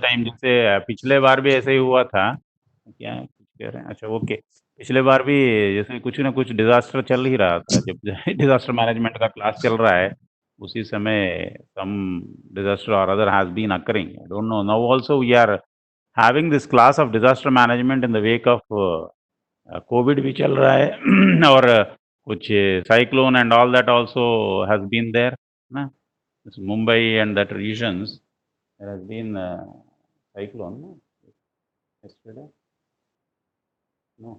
Time जैसे पिछले बार भी ऐसे ही हुआ था। क्या है कुछ कह रहे हैं? अच्छा ओके। पिछले बार भी जैसे कुछ ना कुछ डिज़ास्टर चल ही रहा था जब डिज़ास्टर मैनेजमेंट का क्लास चल रहा है, उसी समय सम डिज़ास्टर और other has been occurring. I don't know now also we are having this class of disaster management in the wake of Covid भी चल रहा है और कुछ cyclone and all that also has been there ना, Mumbai and that regions there has been cyclone no? Yesterday? No.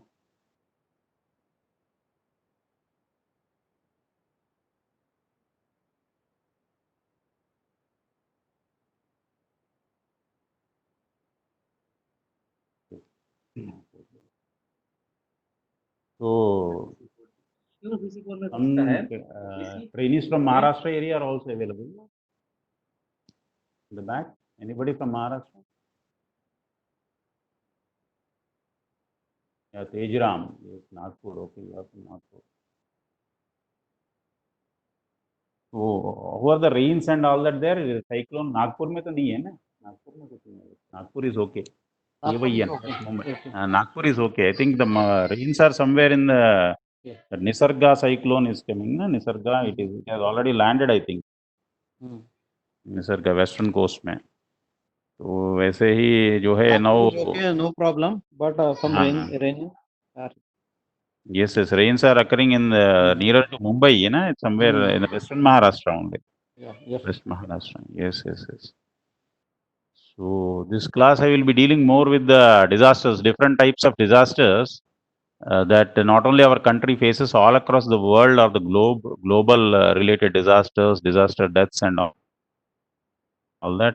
So some trainees from Maharashtra area are also available. In the back, anybody from Maharashtra? Yeah, Tejram, yes, Nagpur. Okay, you are from Nagpur. So, who are the rains and all that there? Cyclone Nagpur में तो नहीं है ना? नागपुर में कुछ नहीं है. Nagpur is okay. ये Nagpur वही is है ना, okay. West Mumbai. Okay. Nagpur is okay. I think the rains are somewhere in the Yes. Nisarga cyclone is coming. Na Nisarga, it has already landed. I think Nisarga western coast में, तो वैसे ही जो है नौ. Nagpur is okay, no problem. But some हाँ हाँ. rain are. Yes, yes, rains are occurring in the nearer to Mumbai, you know, it's somewhere in the western Maharashtra only. Yeah. Yes. West Maharashtra. Yes, yes, yes. So this class I will be dealing more with the disasters, different types of disasters that not only our country faces, all across the world or the globe, global related disasters, disaster deaths and all that.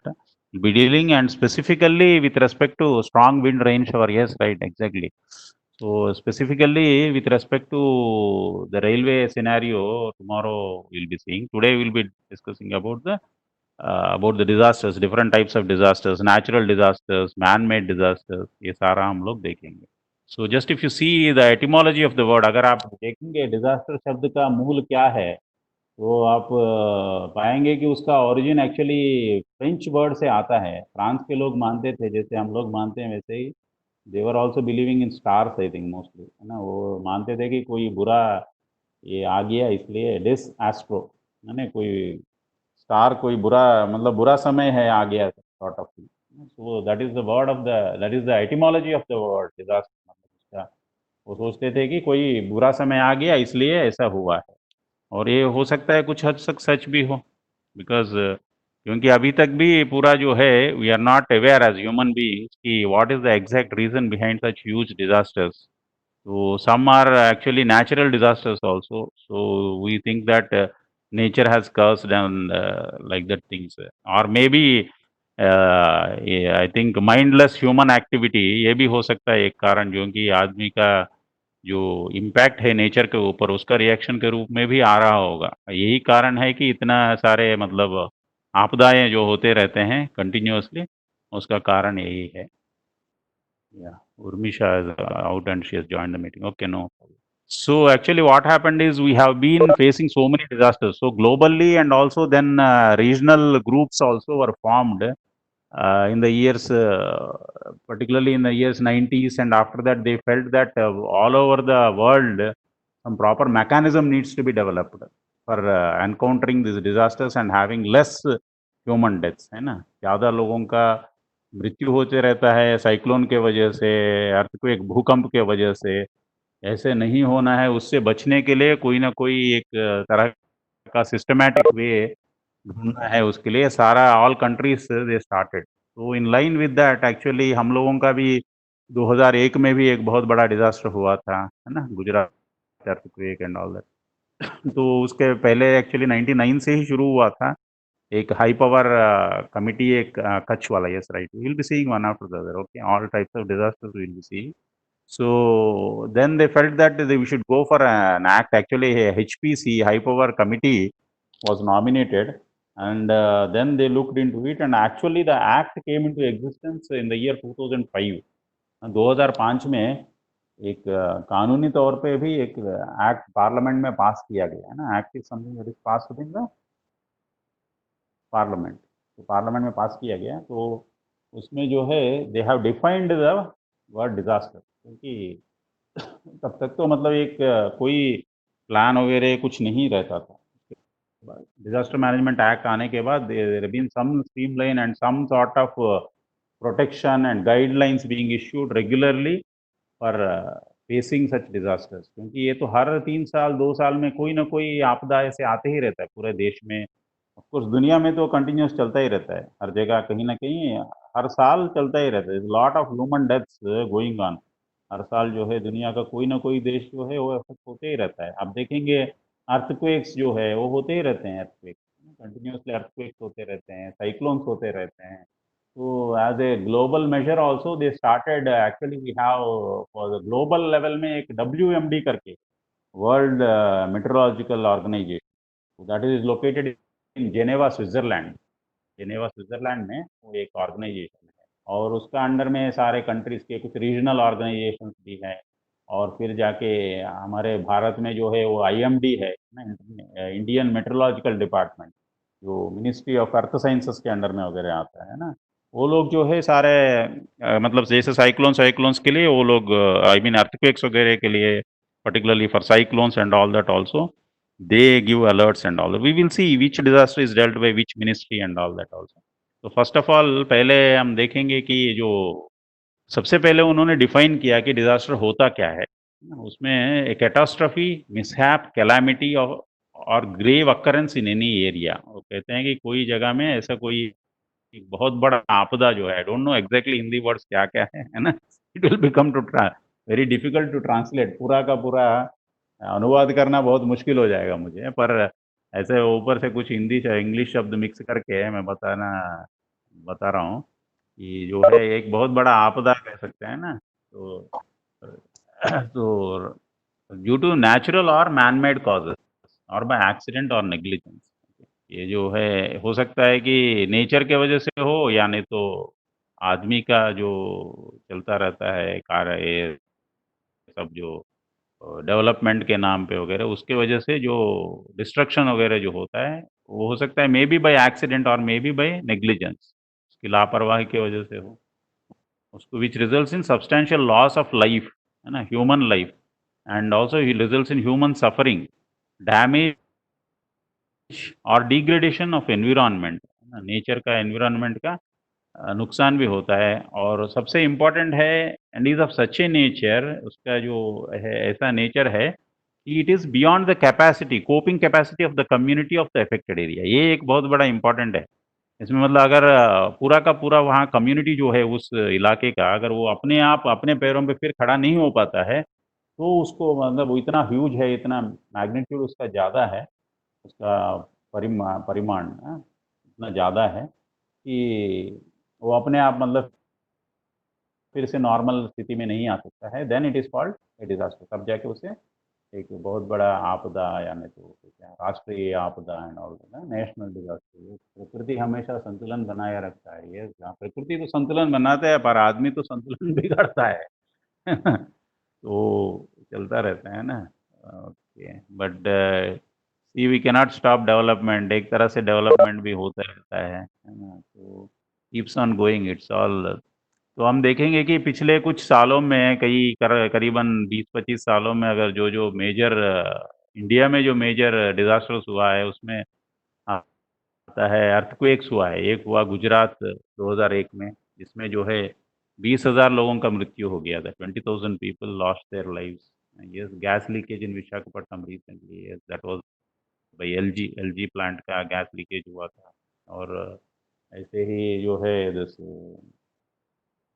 We'll be dealing and specifically with respect to strong wind rain shower. Yes, right, exactly. So specifically with respect to the railway scenario, tomorrow we'll be seeing. Today we'll be discussing about the disasters, different types of disasters, natural disasters, man-made disasters. ये सारा हम लोग देखेंगे. So just if you see the etymology of the word, अगर आप देखेंगे disaster शब्द का मूल क्या है, तो आप पाएंगे कि उसका ओरिजिन एक्चुअली फ्रेंच वर्ड से आता है. फ्रांस के लोग मानते थे, जैसे हम लोग मानते हैं वैसे ही they're also believing in stars, I think mostly, है ना. वो मानते थे कि कोई बुरा ये आ गया इसलिए डिस एस्ट्रो, है ना, कोई स्टार, कोई बुरा मतलब बुरा समय है आ गया sort of thing. So that is the word of the, that is the etymology of the word disaster. मतलब वो सोचते थे कि कोई बुरा समय आ गया इसलिए ऐसा हुआ है. और ये हो सकता है कुछ हद तक सच भी हो, बिकॉज क्योंकि अभी तक भी पूरा जो है we are not aware as human beings कि what is the exact reason behind such huge disasters. So some are actually natural disasters also. So we think that nature has cursed and like that things, or maybe yeah, I think mindless human activity ये भी हो सकता है एक कारण, जो कि आदमी का जो इम्पैक्ट है नेचर के ऊपर उसका रिएक्शन के रूप में भी आ रहा होगा. यही कारण है कि इतना सारे मतलब आपदाएं जो होते रहते हैं कंटिन्यूअसली, उसका कारण यही है. Yeah, Urmisha is out and she has joined the meeting. Okay, no. So actually, what happened is we have been facing so many disasters. So globally and also then regional groups also were formed in the years, particularly in the years 90s, and after that they felt that all over the world some proper mechanism needs to be developed for encountering these disasters and having less human deaths, है ना. ज़्यादा लोगों का मृत्यु होते रहता है cyclone के वजह से, अर्थक्वेक भूकंप के वजह से. ऐसे नहीं होना है, उससे बचने के लिए कोई ना कोई एक तरह का सिस्टमैटिक वे ढूंढना है. उसके लिए सारा ऑल कंट्रीज दे स्टार्टेड. तो in line with that actually हम लोगों का भी 2001 में भी एक बहुत बड़ा डिजास्टर हुआ था, है ना, Gujarat earthquake and all that. तो उसके पहले एक्चुअली 99 से ही शुरू हुआ था एक हाई पावर कमिटी, एक कच्छ वाला. Yes right, we will be seeing one after the other. Okay, all types of disasters we will be seeing. So then they felt that we should go for an act. Actually, a HPC, High Power Committee, was nominated, and then they looked into it. And actually, the act came into existence in the year 2005. 2005 में एक कानूनी तौर पे भी एक act parliament में पास किया गया है ना. Act is something that is pass in the parliament. तो पार्लियामेंट में पास किया गया. तो उसमें जो है they have defined the word disaster, क्योंकि तब तक तो मतलब एक कोई प्लान वगैरह कुछ नहीं रहता था। डिजास्टर मैनेजमेंट एक्ट आने के बाद there been some streamline and some sort of protection and guidelines being issued regularly for facing such disasters, क्योंकि ये तो हर 3 साल 2 साल में कोई ना कोई आपदा ऐसे आते ही रहता है पूरे देश में। ऑफ कोर्स दुनिया में तो कंटिन्यूस चलता ही रहता है, हर जगह कहीं ना कहीं हर साल चलता ही रहता है, lot of human deaths going on. हर साल जो है दुनिया का कोई ना कोई देश जो है वो अफेक्ट होते ही रहता है। आप देखेंगे अर्थक्वेक्स जो है वो होते ही रहते हैं, अर्थक्वेक्स कंटिन्यूसली अर्थक्वेक्स होते रहते हैं, साइक्लोन्स होते रहते हैं। तो as a global measure also they started actually we have for the global level में एक WMD करके World Meteorological Organization, that is located in Geneva, Switzerland। Geneva Switzerland में वो एक ऑर्गेनाइजेशन है, और उसका अंडर में सारे कंट्रीज के कुछ रीजनल ऑर्गेनाइजेशंस भी हैं। और फिर जाके हमारे भारत में जो है वो IMD है ना, इंडियन मेट्रोलॉजिकल डिपार्टमेंट, जो मिनिस्ट्री ऑफ अर्थ साइंसेस के अंडर में वगैरह आता है ना। वो लोग जो है सारे मतलब जैसे साइक्लोन्स के लिए वो लोग, आई मीन अर्थक्वेक्स वगैरह के लिए, particularly for cyclones and all that also, they give alerts and all. We will see which disaster is dealt by which ministry and all that also. तो फर्स्ट ऑफ ऑल पहले हम देखेंगे कि जो सबसे पहले उन्होंने डिफाइन किया कि डिजास्टर होता क्या है। उसमें कैटास्ट्रफी, मिसहैप, कैलामिटी और grave occurrence in any area. वो कहते हैं कि कोई जगह में ऐसा कोई एक बहुत बड़ा आपदा जो है, I don't know exactly Hindi words क्या क्या है ना। It will become to very difficult to translate, पूरा का पूरा अनुवाद करना बहुत मुश्किल हो जाएगा मुझे, पर ऐसे ऊपर से कुछ हिंदी से इंग्लिश शब्द मिक्स करके मैं बता रहा हूँ कि जो है एक बहुत बड़ा आपदा कह सकते हैं ना। तो तो ड्यू टू नेचुरल और मैन मेड कॉजेस और बाय एक्सीडेंट और नेग्लिजेंस, ये जो है हो सकता है कि नेचर के वजह से हो, या नहीं तो आदमी का जो चलता रहता है कार्य, ये सब जो डेवलपमेंट के नाम पे वगैरह, उसके वजह से जो डिस्ट्रक्शन वगैरह जो होता है वो हो सकता है मे बी बाय एक्सीडेंट और मे बी बाय नेग्लिजेंस, उसकी लापरवाही की वजह से हो उसको, which results in substantial loss of life, है ना, human life, and also results in human suffering, damage और डिग्रेडेशन ऑफ एनवायरनमेंट, नेचर का एनवायरनमेंट का नुकसान भी होता है। और सबसे इम्पोर्टेंट है, and is of such A nature, उसका जो है ऐसा नेचर है कि it is beyond the capacity, coping capacity of the community of the affected area. ये एक बहुत बड़ा इंपॉर्टेंट है इसमें। मतलब अगर पूरा का पूरा वहाँ कम्युनिटी जो है उस इलाके का, अगर वो अपने आप अपने पैरों पे फिर खड़ा नहीं हो पाता है, तो उसको मतलब वो इतना ह्यूज है, इतना मैग्नीट्यूड उसका ज़्यादा है, उसका परिमाण इतना ज़्यादा है कि वो अपने आप मतलब फिर से नॉर्मल स्थिति में नहीं आ सकता है, then it is called a disaster. तब जाके उसे एक बहुत बड़ा आपदा, यानी तो क्या राष्ट्रीय आपदा एंड ऑल, नेशनल डिजास्टर। प्रकृति हमेशा संतुलन बनाए रखता है, ये प्रकृति तो संतुलन बनाता है पर आदमी तो संतुलन बिगाड़ता है। तो चलता रहता है ना। Okay, but see we cannot stop development, एक तरह से डेवलपमेंट भी होता रहता है ना। तो keeps on going, it's all. तो हम देखेंगे कि पिछले कुछ सालों में करीबन 20-25 सालों में अगर जो जो मेजर इंडिया में जो मेजर डिजास्टर्स हुआ है उसमें आता है अर्थक्वेक्स हुआ है। एक हुआ गुजरात 2001 में, जिसमें जो है 20,000 लोगों का मृत्यु हो गया था, 20,000 people lost their lives. Yes, gas leakage in Visakhapatnam recently, yes that was भाई एलजी प्लांट का गैस लीकेज हुआ था। और ऐसे ही जो है this,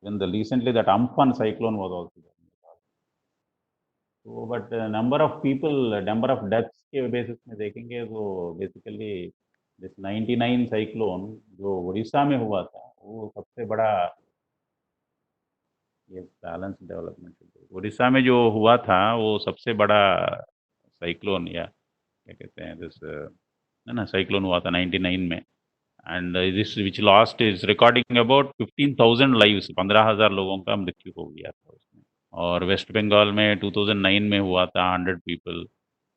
when the recently that Amphan cyclone was also there. तो but number of people, number of deaths के बेसिस में देखेंगे तो बेसिकली दिस 99 साइक्लोन जो उड़ीसा में हुआ था वो सबसे बड़ा, ये बैलेंस डेवलपमेंट उड़ीसा में जो हुआ था वो सबसे बड़ा साइक्लोन, या क्या कहते हैं दिस, है ना, साइक्लोन हुआ था 99 में। And this which lost is recording about 15,000 lives, 15,000 लोगों का मृत्यु हो गया था उसमें। और वेस्ट बंगाल में 2009 में हुआ था 100 people,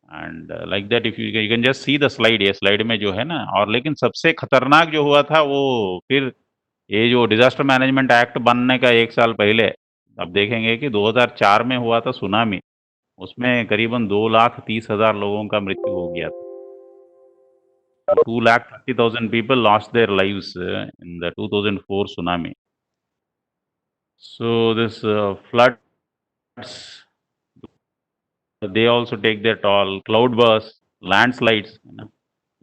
and like that if you can just see the slide, ये स्लाइड में जो है ना। और लेकिन सबसे खतरनाक जो हुआ था वो फिर ये जो डिजास्टर मैनेजमेंट एक्ट बनने का 1 साल पहले अब देखेंगे कि 2004 में हुआ था सुनामी, उसमें करीबन 2,30,000 लोगों का मृत्यु हो गया था। 2,30,000 people lost their lives in the 2004 tsunami. So this floods, they also take their toll. Cloud bursts, landslides, है ना,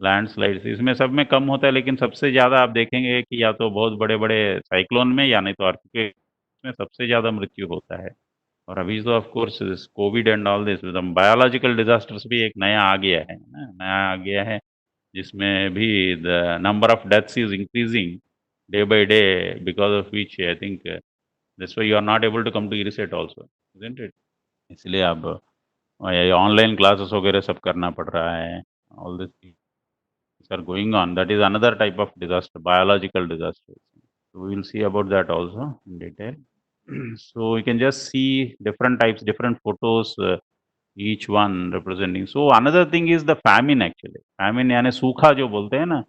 लैंडस्लाइड्स इसमें सब में कम होता है, लेकिन सबसे ज़्यादा आप देखेंगे कि या तो बहुत बड़े-बड़े साइक्लोन में या नहीं तो अर्थक्वेक में सबसे ज़्यादा मृत्यु होता है। और अभी तो of course this Covid and all this biological disasters भी एक नया आ गया है ना, नया आ गया है, जिसमें भी the number of deaths is increasing day by day, because of which I think that's why you are not able to come to reset also, isn't it? इसलिए अब ये ऑनलाइन क्लासेस वगैरह सब करना पड़ रहा है। All this things are going on, that is another type of disaster, biological disaster. We will see about that also in detail. So you can just see different types, different photos, each one representing. So another thing is the famine actually. Famine यानी सूखा जो बोलते हैं ना,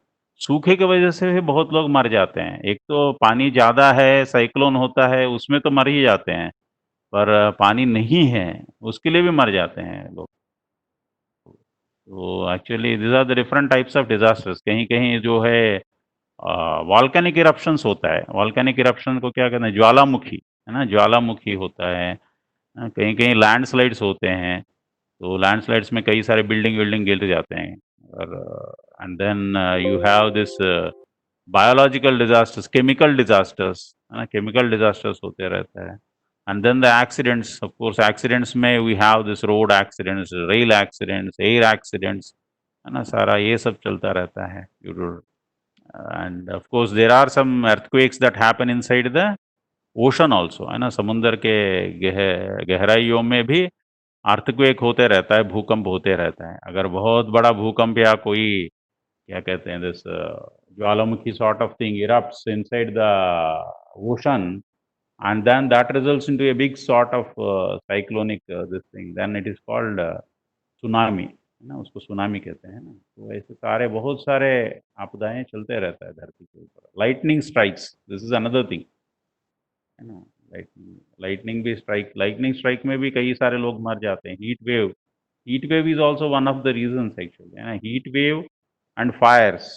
सूखे की वजह से भी बहुत लोग मर जाते हैं। एक तो पानी ज़्यादा है, साइक्लोन होता है, उसमें तो मर ही जाते हैं, पर पानी नहीं है, उसके लिए भी मर जाते हैं लोग। तो actually these are the different types of disasters. कहीं-कहीं जो है वॉल्केनिक इरप्शंस होता है, वॉल्केनिक इरप्शन को क्या कहते हैं, ज्वालामुखी, है ना? ज्वालामुखी होता है। कहीं-कहीं लैंडस्लाइड्स होते हैं, तो लैंडस्लाइड्स में कई सारे बिल्डिंग-विल्डिंग गिर जाते हैं। और and then you have this biological disasters, chemical disasters, है ना? केमिकल डिज़ास्टर्स होते रहता है। And then the accidents, of course accidents में we have this road accidents, rail accidents, air accidents, है ना? सारा ये सब चलता रहता है। And of course there are some earthquakes that happen inside the ocean also, है ना? समुद्र के गहराइयों में भी अर्थक्वेक होते रहता है, भूकंप होते रहता है। अगर बहुत बड़ा भूकंप या कोई क्या कहते हैं this Jwalamukhi sort of thing erupts inside the ocean, and then that results into a big sort of cyclonic this thing, then it is called tsunami, है ना? उसको सुनामी कहते हैं ना। तो ऐसे सारे बहुत सारे आपदाएँ चलते रहता है धरती के ऊपर। Lightning strikes, this is another thing, है ना? लाइटनिंग लाइटनिंग स्ट्राइक में भी कई सारे लोग मर जाते हैं। Heat wave is also one of the reasons actually, है ना? हीट वेव एंड फायर्स,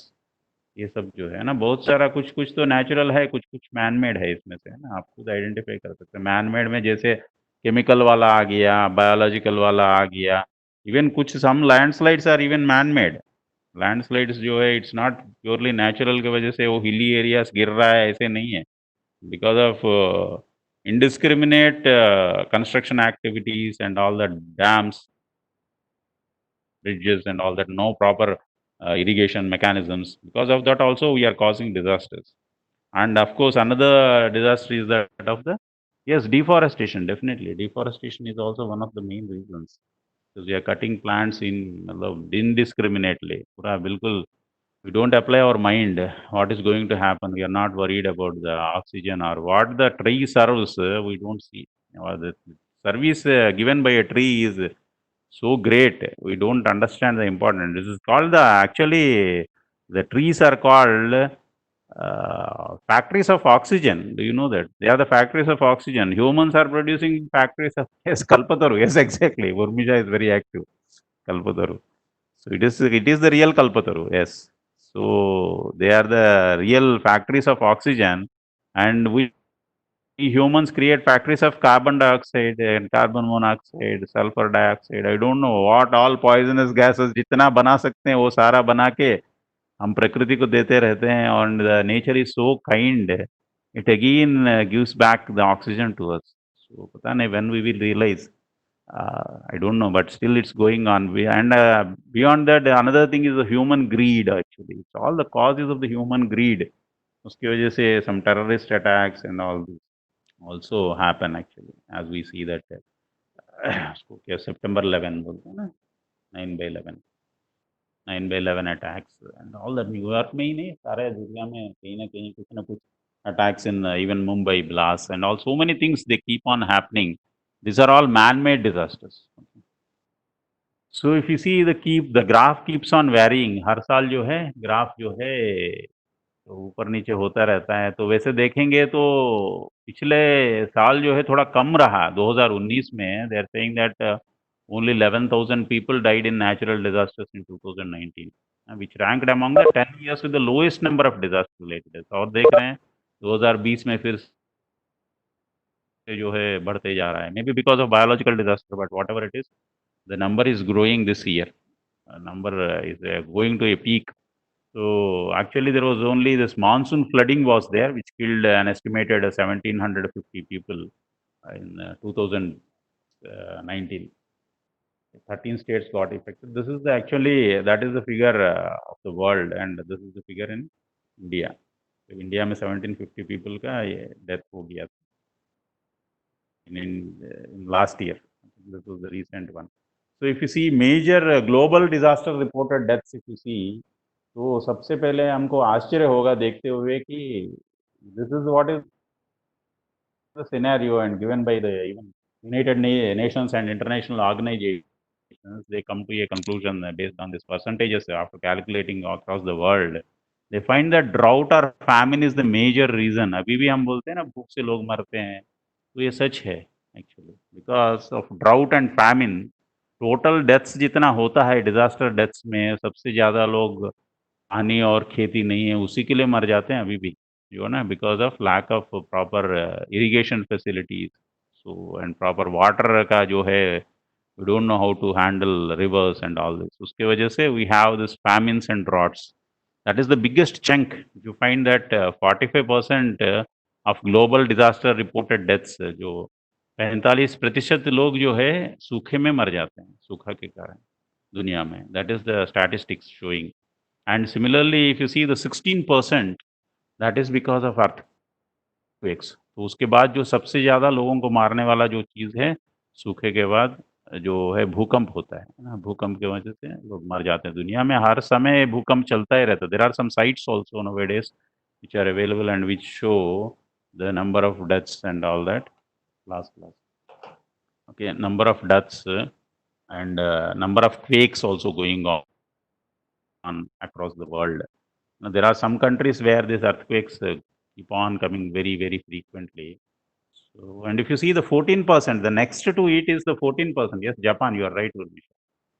ये सब जो है ना, बहुत सारा कुछ-कुछ तो नेचुरल है, कुछ-कुछ मैन मेड है इसमें से, है ना? आप खुद आइडेंटिफ़ाई कर सकते हैं। मैन मेड में जैसे केमिकल वाला आ गया, बायोलॉजिकल वाला आ गया, इवन कुछ some landslides are even man made. Landslides जो है इट्स नॉट प्योरली नेचुरल की वजह से वो हिली एरियाज़ गिर रहा है, ऐसे नहीं है। Because of indiscriminate construction activities and all the dams, bridges and all that, no proper irrigation mechanisms. Because of that also we are causing disasters. And of course another disaster is that of the, yes, deforestation, definitely. Deforestation is also one of the main reasons. Because we are cutting plants in मतलब indiscriminately. पूरा बिल्कुल we don't apply our mind what is going to happen. We are not worried about the oxygen or what the tree serves. We don't see. The service given by a tree is so great. We don't understand the importance. This is called the actually the trees are called factories of oxygen. Do you know that they are the factories of oxygen? Humans are producing factories of yes, Kalpataru. Yes, exactly. Urmija is very active. Kalpataru. So it is the real Kalpataru. Yes. So they are the real factories of oxygen, and we humans create factories of carbon dioxide and carbon monoxide, sulfur dioxide. I don't know what all poisonous gases जितना बना सकते हैं वो सारा बना के हम प्रकृति को देते रहते हैं, और the nature is so kind. It again gives back the oxygen to us. So पता नहीं when we will realize. I don't know, but still it's going on. And beyond that, another thing is the human greed. Actually, it's all the causes of the human greed. उसकी वजह से some terrorist attacks and all this also happen actually, as we see that उसको क्या September 11 बोलते हैं ना, 9/11, 9/11 attacks and all that. New York में ही नहीं, सारे दुनिया में कहीं ना कुछ attacks in even Mumbai blasts and all, so many things they keep on happening. These are all man-made disasters. So if you see the graph keeps on varying. हर साल जो है ग्राफ जो है तो ऊपर नीचे होता रहता है। तो वैसे देखेंगे तो पिछले साल जो है थोड़ा कम रहा 2019 में। They are saying that only 11,000 people died in natural disasters in 2019, which ranked among the 10 years with the lowest number of disaster related. और देख रहे हैं 2020 में फिर से जो है बढ़ते जा रहा है, may be because of biological disaster, but what ever it is, the number is growing this year, number is going to a peak. So actually, there was only this monsoon flooding was there, which killed an estimated 1,750 people in 2019. 13 states got affected. This is the actually that is the figure of the world, and this is the figure in India. So India में 1,750 people का death हो गया in last year. This was the recent one. So if you see major global disaster reported deaths, if you see, तो सबसे पहले हमको आश्चर्य होगा देखते हुए कि this is what is the scenario and given by the even United Nations and international organizations. They come to a conclusion based on these percentages after calculating across the world. They find that drought or famine is the major reason. अभी भी हम बोलते हैं ना भूख से लोग मरते हैं, तो ये सच है actually, because of drought and famine. Total deaths जितना होता है डिजास्टर डेथ्स में, सबसे ज़्यादा लोग पानी और खेती नहीं है उसी के लिए मर जाते हैं अभी भी, जो है ना, because of lack of proper irrigation facilities, so and proper water का जो है, we don't know how to handle rivers and all this, उसके वजह से we have this famines and droughts. That is the biggest chunk. You find that 45% of global disaster reported deaths, जो 45% लोग जो है सूखे में मर जाते हैं, सूखा के कारण दुनिया में। That is the statistics showing. And similarly, if you see the 16%, that is because of earthquakes. तो उसके बाद जो सबसे ज़्यादा लोगों को मारने वाला जो चीज़ है, सूखे के बाद जो है भूकंप होता है ना, भूकंप की वजह से लोग मर जाते हैं। दुनिया में हर समय भूकंप चलता ही रहता है। There are some sites also nowadays which are available and which show the number of deaths and all that. Okay, number of deaths and number of quakes also going on across the world. Now, there are some countries where these earthquakes keep on coming very, very frequently. So, and if you see the 14%, the next to it is the 14%. Yes, Japan, you are right, Urmisha.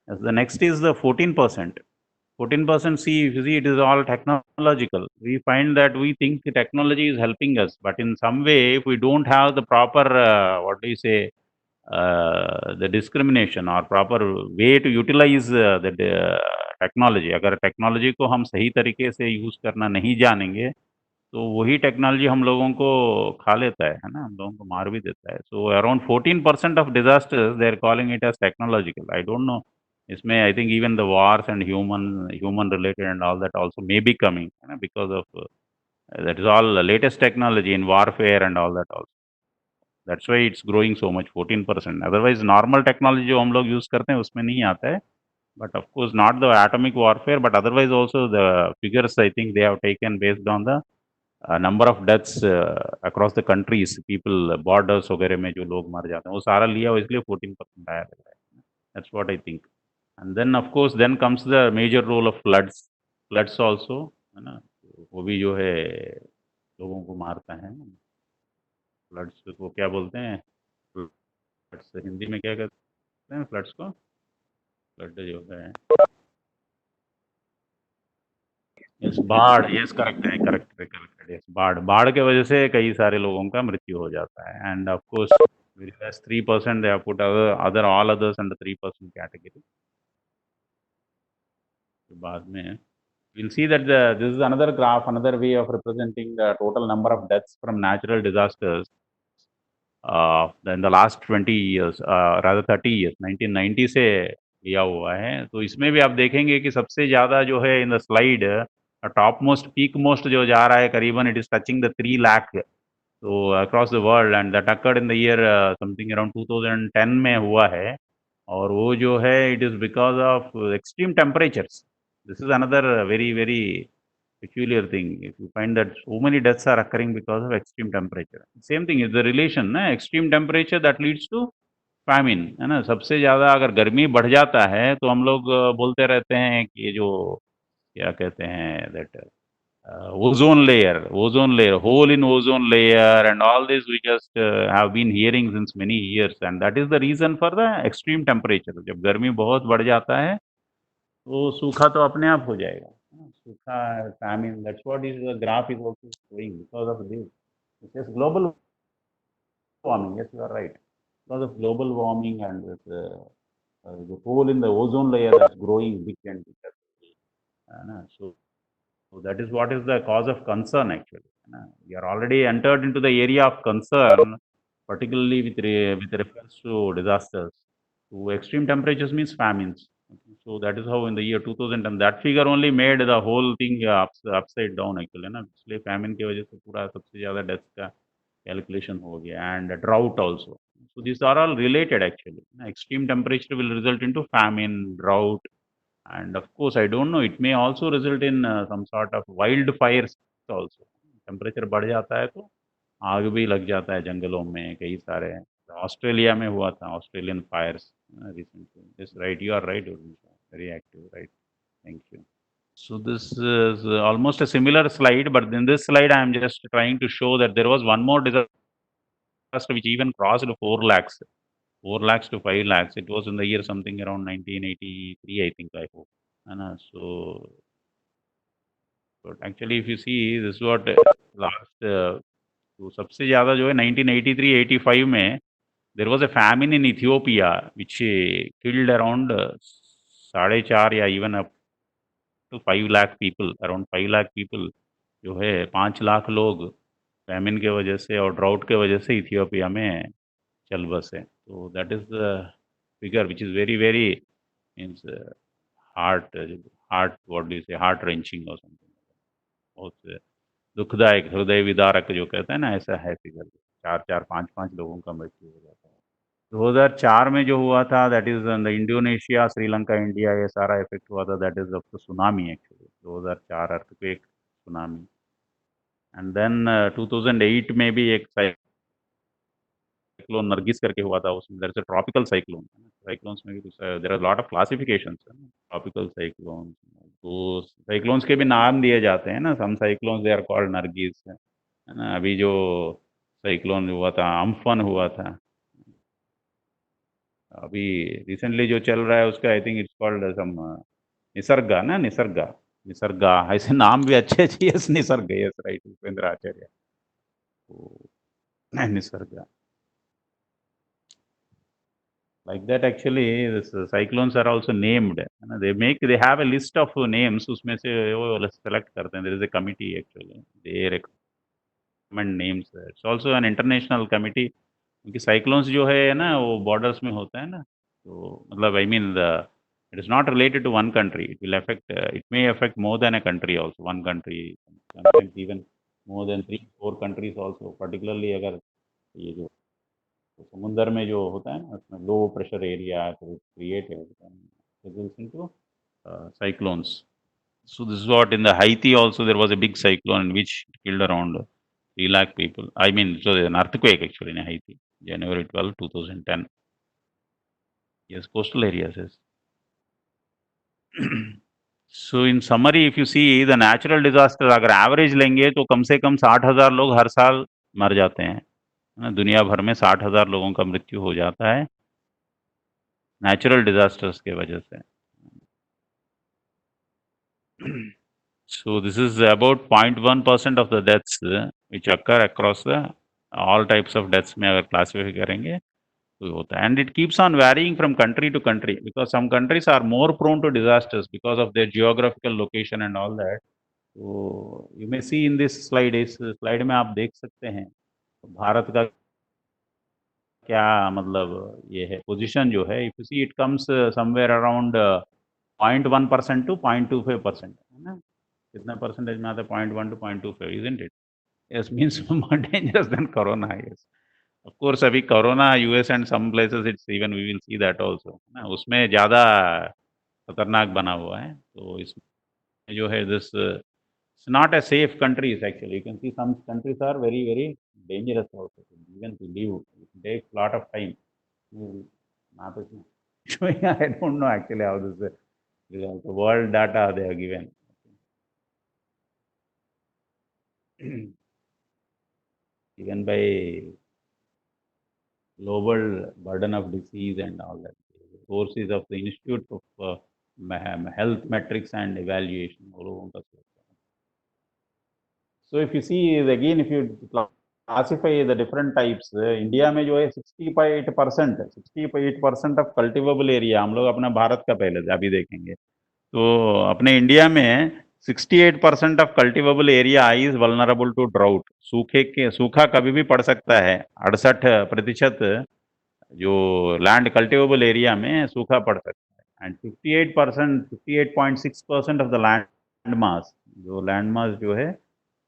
Yes, the next is the 14%. 14%, see, if you see, it is all technological. We find that we think the technology is helping us, but in some way, if we don't have the proper, what do you say, the discrimination or proper way to utilize the technology, अगर technology को हम सही तरीके से use करना नहीं जानेंगे, तो वही टेक्नोलॉजी हम लोगों को खा लेता है ना? हम लोगों को मार भी देता है। So around 14% of disasters they are calling it as technological. I don't know, इसमें I think even the wars and human related and all that also may be coming, है ना? Because of that is all latest technology in warfare and all that also. That's why it's growing so much, 14%. Otherwise, normal technology जो हम लोग use करते हैं उसमें नहीं आता है. But of course, not the atomic warfare, but otherwise also the figures I think they have taken based on the number of deaths across the countries, people borders वगैरह में जो लोग मर जाते हैं, वो सारा लिया हो इसलिए 14% आया लग रहा है. That's what I think. And then of course then comes the major role of floods also, है ना? वो भी जो है लोगों को मारता है। फ्लड्स को क्या बोलते हैं? फ्लड्स हिंदी में क्या कहते हैं फ्लड्स को? फ्लड जो है, यस, बाढ़, यस, करेक्ट है, करेक्ट, यस, बाढ़ के वजह से कई सारे लोगों का मृत्यु हो जाता है। End of course very less 3% they have put other all others under 3% category. बाद में we'll see that this is another graph, another way of representing the total number of deaths from natural disasters in the last 20 years, rather 30 years, 1990 से लिया हुआ है। तो इसमें भी आप देखेंगे कि सबसे ज़्यादा जो है in the slide top most peak most जो जा रहा है, करीबन it is touching the 3 lakh तो across the world, and that occurred in the year something around 2010 में हुआ है। और वो जो है it is because of extreme temperatures. This is another very very peculiar thing. If you find that so many deaths are occurring because of extreme temperature, same thing is the relation ना, extreme temperature that leads to famine, है ना? सबसे ज़्यादा अगर गर्मी बढ़ जाता है तो हम लोग बोलते रहते हैं कि ये जो क्या कहते हैं that ozone layer, hole in ozone layer, and all this we just have been hearing since many years, and that is the reason for the extreme temperature. जब गर्मी बहुत बढ़ जाता है, तो सूखा तो अपने आप हो जाएगा, सूखा, famine. That's what is the graph is also showing because of this. It is global warming. Yes, you are right. Because of global warming and with, the hole in the ozone layer that's growing big and bigger. So so that is what is the cause of concern actually. We are already entered into the area of concern, particularly with reference to disasters. So extreme temperatures means famines. Okay. So that is how in the year 2000, and that figure only made the whole thing upside down actually. ना इसलिए famine की वजह से पूरा सबसे ज़्यादा deaths का calculation हो गया, and drought also. So these are all related actually. Extreme temperature will result into famine, drought, and of course, I don't know, it may also result in some sort of wildfires also. Temperature बढ़ जाता है तो आग भी लग जाता है जंगलों में कई सारे। ऑस्ट्रेलिया में हुआ था Australian fires recently. Yes right, you are right, very active, right, thank you. So this is almost a similar slide, but in this slide I am just trying to show that there was one more disaster which even crossed 4 lakhs, 4 lakhs to 5 lakhs. It was in the year something around 1983, I think, I hope. So, but actually if you see this is what last तो सबसे ज़्यादा जो है 1983-85 में there was a famine in Ethiopia which killed around 4.5 या even up to 5 lakh people, around 5 lakh people जो है 5 लाख लोग famine के वजह से और drought के वजह से इथियोपिया में चल बसे। तो that is the figure which is very very means heart what do you say, heart wrenching or something, बहुत दुखदायक, हृदय विदारक जो कहते हैं ना, ऐसा है फिगर। 4-4, 5-5 लोगों का मृत्यु हो जाता है। 2004 में जो हुआ था that is the Indonesia, Sri Lanka, India, ये सारा इफ़ेक्ट हुआ था, that is of the tsunami actually, 2004 earthquake, tsunami. And then 2008 में भी एक साइक्लोन नरगिस करके हुआ था, उसमें there is a tropical cyclone. Cyclones में भी कुछ there are lot of classifications, tropical cyclone. तो साइक्लोन्स के भी नाम दिए जाते हैं ना, some cyclones they are called Nargis, है ना? अभी जो साइक्लोन हुआ था, अम्फन हुआ था। अभी रिसेंटली जो चल रहा है उसका I think it's called some Nisarga ना, निसर्गा, निसर्गा, ऐसे नाम भी अच्छे अच्छे। Yes, Nisarga, yes right, Upendra Acharya. तो Nisarga, like that actually this cyclones are also named, है ना? They have a list of names, उसमें से वो select करते हैं, there is a committee actually, they recommend names, it's also an international committee, क्योंकि cyclones जो है ना वो बॉर्डर्स में होता है ना, तो मतलब I mean the it is not related to one country, it will affect, it may affect more than a country also, one country, sometimes even more than 3-4 countries also, particularly अगर ये जो समुंदर में जो होता है ना, उसमें लो प्रेशर एरिया क्रिएट है, into cyclones. So this is what in the Haiti also there was a big cyclone in which killed around 3 lakh people. I mean, so an earthquake actually in Haiti, January 12, 2010. Yes, coastal areas, yes. So in summary, if you see the natural disaster, अगर average लेंगे तो कम से कम 60,000 लोग हर साल मर जाते हैं, है ना? दुनिया भर में 60,000 लोगों का मृत्यु हो जाता है नेचुरल डिजास्टर्स के वजह से। So this is about 0.1% of the deaths which occur across the all types of deaths में अगर क्लासिफाई करेंगे तो होता है, and it keeps on varying from country to country because some countries are more prone to disasters because of their geographical location and all that. So you may see in this slide, इस slide में आप देख सकते हैं भारत का क्या मतलब ये है पोजीशन जो है, if you see it comes somewhere around 0.1% to 0.25%, है ना? कितना परसेंटेज में आता है? 0.1 to 0.25, isn't it? Yes, means more dangerous than corona, yes. Of course, अभी corona US and some places it's even we will see that also, ना उसमें ज़्यादा खतरनाक बना हुआ है। तो इसमें जो है this it's not a safe countries actually, you can see some countries are very very dangerous also even to live, it takes lot of time. not I don't know actually how this is also world data they are given. even by global burden of disease and all that. Sources of the Institute of Health Metrics and Evaluation. वो लोगों का source है. So if you see again, if you classify the different types, India में जो है 68% of cultivable area, हम लोग अपना भारत का पहले अभी देखेंगे, तो अपने इंडिया में 68% of cultivable area is vulnerable to drought. सूखा कभी भी पड़ सकता है. 68% जो लैंड कल्टिवेबल एरिया में सूखा पड़ सकता है. And 58.6% of the land mass, जो लैंड मास जो है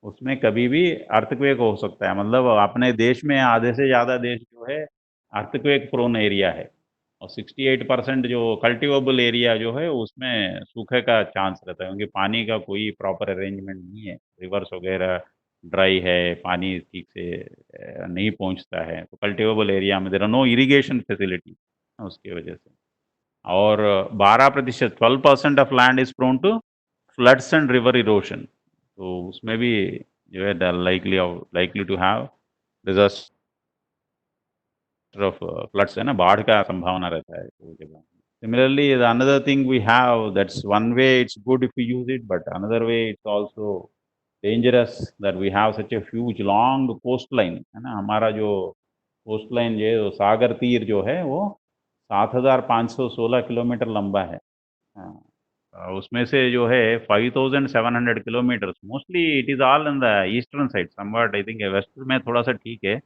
उसमें कभी भी अर्थक्वेक हो सकता है. मतलब अपने देश में आधे से ज्यादा देश जो है अर्थक्वेक प्रोन एरिया है, और 68% जो कल्टिवेबल एरिया जो है उसमें सूखे का चांस रहता है, क्योंकि पानी का कोई प्रॉपर अरेंजमेंट नहीं है. रिवर्स वगैरह ड्राई है, पानी ठीक से नहीं पहुंचता है, तो कल्टिवेबल एरिया में there are no irrigation facility उसकी वजह से. और 12%, 12% of land is prone to floods and river erosion. तो उसमें भी जो है likely to have disaster of floods है ना, बाढ़ का संभावना रहता है वो जगह. Similarly, the another thing we have, that's one way it's good if we use it, but another way it's also dangerous that we have such a huge long coastline है ना. हमारा जो coastline जो है, वो सागर तीर जो है वो 7,516 किलोमीटर लंबा है. हाँ, उसमें से जो है 5,700 kilometre mostly it is all in the eastern side. Somewhat I think west में थोड़ा सा ठीक है,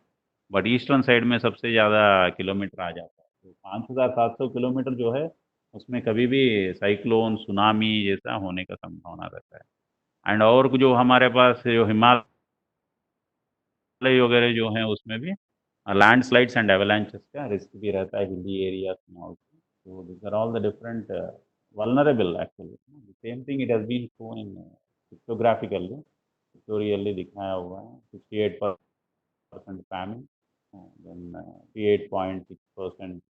बट ईस्टर्न साइड में सबसे ज़्यादा किलोमीटर आ जाता है. तो 5,700 किलोमीटर जो है उसमें कभी भी साइक्लोन सुनामी जैसा होने का संभावना रहता है. एंड और जो हमारे पास जो हिमालय वगैरह जो हैं उसमें भी लैंडस्लाइड्स एंड एवलांचेस का रिस्क भी रहता है, हिली एरियाज में also. So these are all the different vulnerable actually. The same thing it has been shown in pictorially दिखाया हुआ है. 68% famine, then 8.6%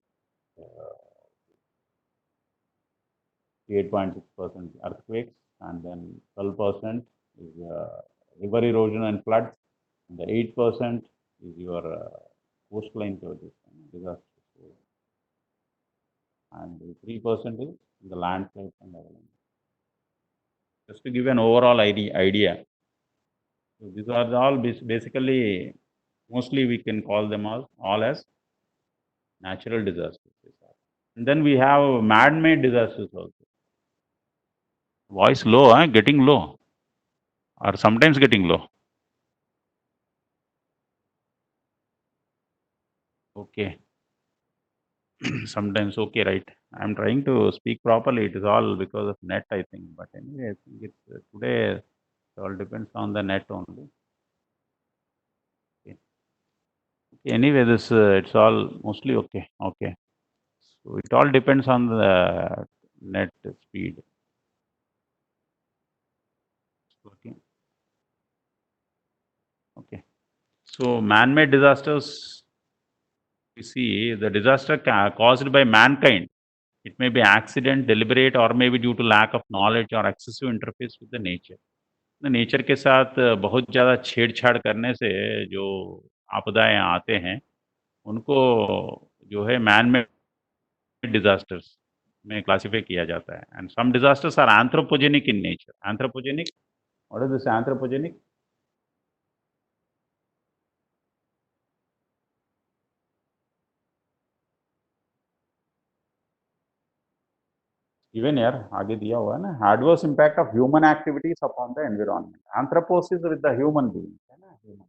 earthquakes, and then 12% is river erosion and floods, and the 8% is your coastline disasters, and 3% is the landslides and avalanche. Just to give an overall idea. So these are all basically, mostly we can call them all as natural disasters. And then we have man-made disasters also. Voice low, getting low, or sometimes getting low. Okay. Sometimes okay, right? I'm trying to speak properly. It is all because of net, I think. But anyway, I think it's today it all depends on the net only. Okay. Anyway, this it's all mostly okay. Okay. So it all depends on the net speed. Okay. Okay. So man-made disasters, we see the disaster caused by mankind. It may be accident, deliberate, or maybe due to lack of knowledge or excessive interface with the nature. Nature के साथ बहुत ज़्यादा छेड़छाड़ करने से जो आपदाएं आते हैं उनको जो है मैन मेड डिजास्टर्स में क्लासिफाई किया जाता है. And some disasters are anthropogenic in nature. Anthropogenic, what is this anthropogenic? Even यार आगे दिया हुआ है ना, adverse impact of human activities upon the environment. Anthropos is with the human being है ना, human.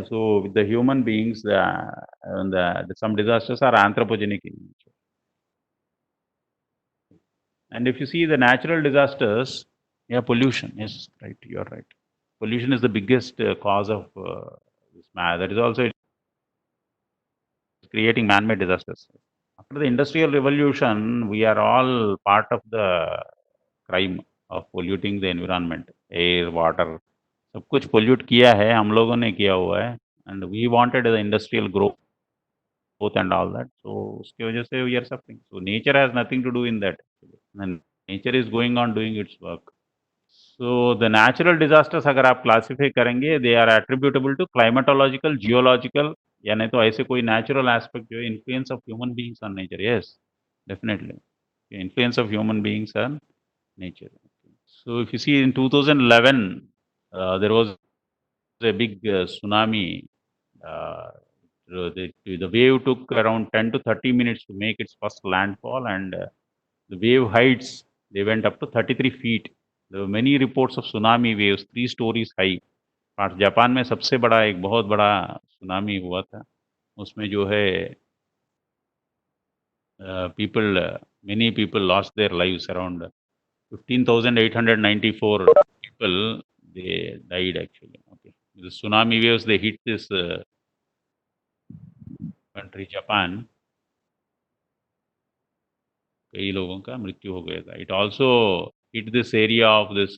So with the human beings, some disasters are anthropogenic in nature. And if you see the natural disasters, yeah, pollution. Yes, right. You're right. Pollution is the biggest cause of this. That is also creating man-made disasters. After the industrial revolution, we are all part of the crime of polluting the environment, air, water. सब कुछ pollute किया है, हम लोगों ने किया हुआ है. And we wanted the industrial growth and all that. So उसकी वजह से we are suffering. So nature has nothing to do in that. And nature is going on doing its work. So the natural disasters अगर आप classify करेंगे, they are attributable to climatological, geological, या नहीं तो ऐसे कोई natural aspect जो है influence of human beings on nature. Yes, definitely. Influence of human beings on nature. So if you see in 2011, there was a big tsunami. Uh, the wave took around 10 to 30 minutes to make its first landfall, and the wave heights they went up to 33 feet. There were many reports of tsunami waves, 3 stories high. और Japan में सबसे बड़ा एक बहुत बड़ा tsunami हुआ था उसमें जो है people many people lost their lives around 15,894 people they died actually. Okay, the tsunami waves they hit this country Japan. कई लोगों का मृत्यु हो गया था. It also hit this area of this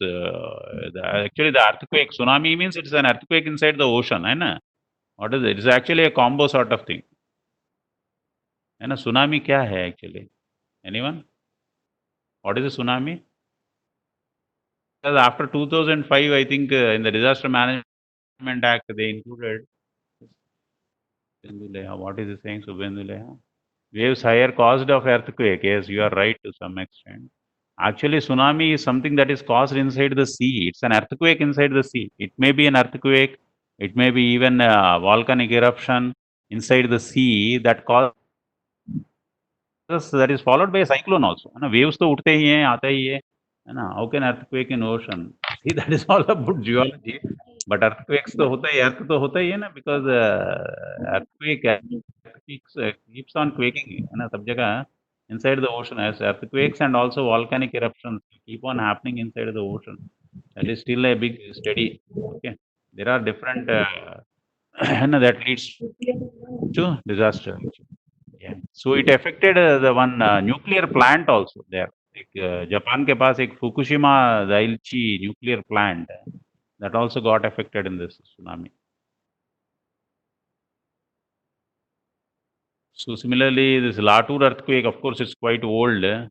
actually the earthquake. Tsunami means it's an earthquake inside the ocean, है ना? What is it? It's actually a combo sort of thing. है ना? Tsunami क्या है actually? Anyone? What is a tsunami? Because after 2005, I think in the Disaster Management Act they included Subhendu Leha. What is he saying, Subhendu Leha? Waves higher caused of earthquake. Yes, you are right to some extent. Actually, tsunami is something that is caused inside the sea. It's an earthquake inside the sea. It may be an earthquake. It may be even a volcanic eruption inside the sea that causes that is followed by a cyclone also. है ना? Waves तो उठते ही हैं, आते ही है ना? How can earthquake in ocean? See, that is all about geology. But earthquakes तो होता ही, earth तो होता ही है ना, because earthquake keeps on quaking, है ना, सब जगह inside the ocean as earthquakes and also volcanic eruptions keep on happening inside the ocean. That is still a big study. Okay, there are different है ना, that leads to disaster. Yeah. So it affected the one nuclear plant also there. एक Japan के पास एक Fukushima Daiichi nuclear plant that also got affected in this tsunami. So similarly, this Latur earthquake, of course, it's quite old. In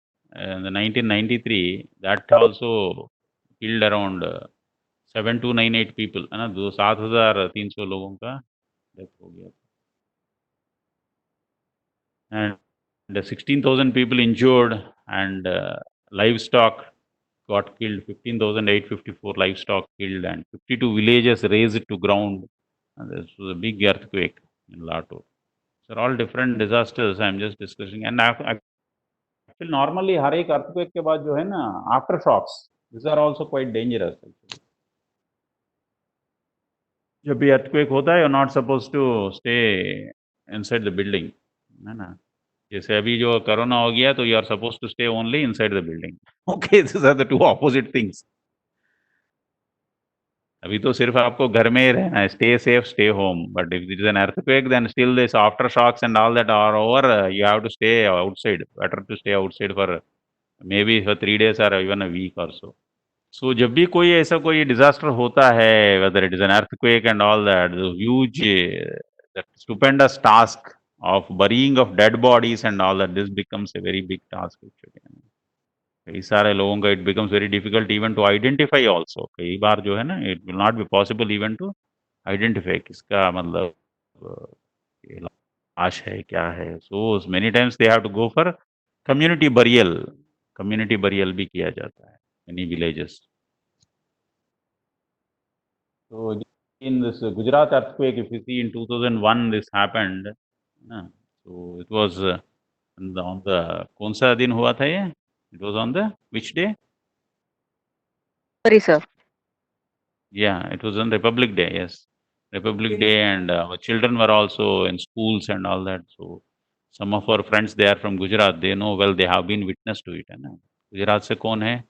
the 1993, that also killed around 7298 people. है ना, 7,300 लोगों का death हो गया and 16,000 people injured and livestock got killed. 15,854 livestock killed and 52 villages razed to ground. And this was a big earthquake in Latur. So all different disasters I'm just discussing. And actually normally हर एक earthquake के बाद जो है ना aftershocks, these are also quite dangerous. Actually. जब भी earthquake होता है, you're not supposed to stay inside the building, है ना? जैसे अभी जो कोरोना हो गया तो you are supposed to stay only inside the building. Okay, these are the two opposite things. अभी तो सिर्फ आपको घर में ही रहना है, stay safe, stay home. But if there is an earthquake, then still this aftershocks and all that are over. You have to stay outside. Better to stay outside for maybe for 3 days or even a week or so. So जब भी कोई ऐसा कोई disaster होता है, whether it is an earthquake and all that, the huge, that stupendous task of burying of dead bodies and all that, this becomes a very big task actually. कई सारे लोगों का it becomes very difficult even to identify also. कई बार जो है ना, it will not be possible even to identify किसका मतलब ये लाश है, क्या है. So many times they have to go for community burial. Community burial भी किया जाता है many villages. So in this Gujarat earthquake, if you see in 2001, this happened. So it was on the कौन सा दिन हुआ था ये? It was on the which day? Sorry, sir. Yeah, it was on Republic Day. Yes, Republic Day, and our children were also in schools and all that. So some of our friends they are from Gujarat. They know well. They have been witness to it. है ना? गुजरात से कौन है?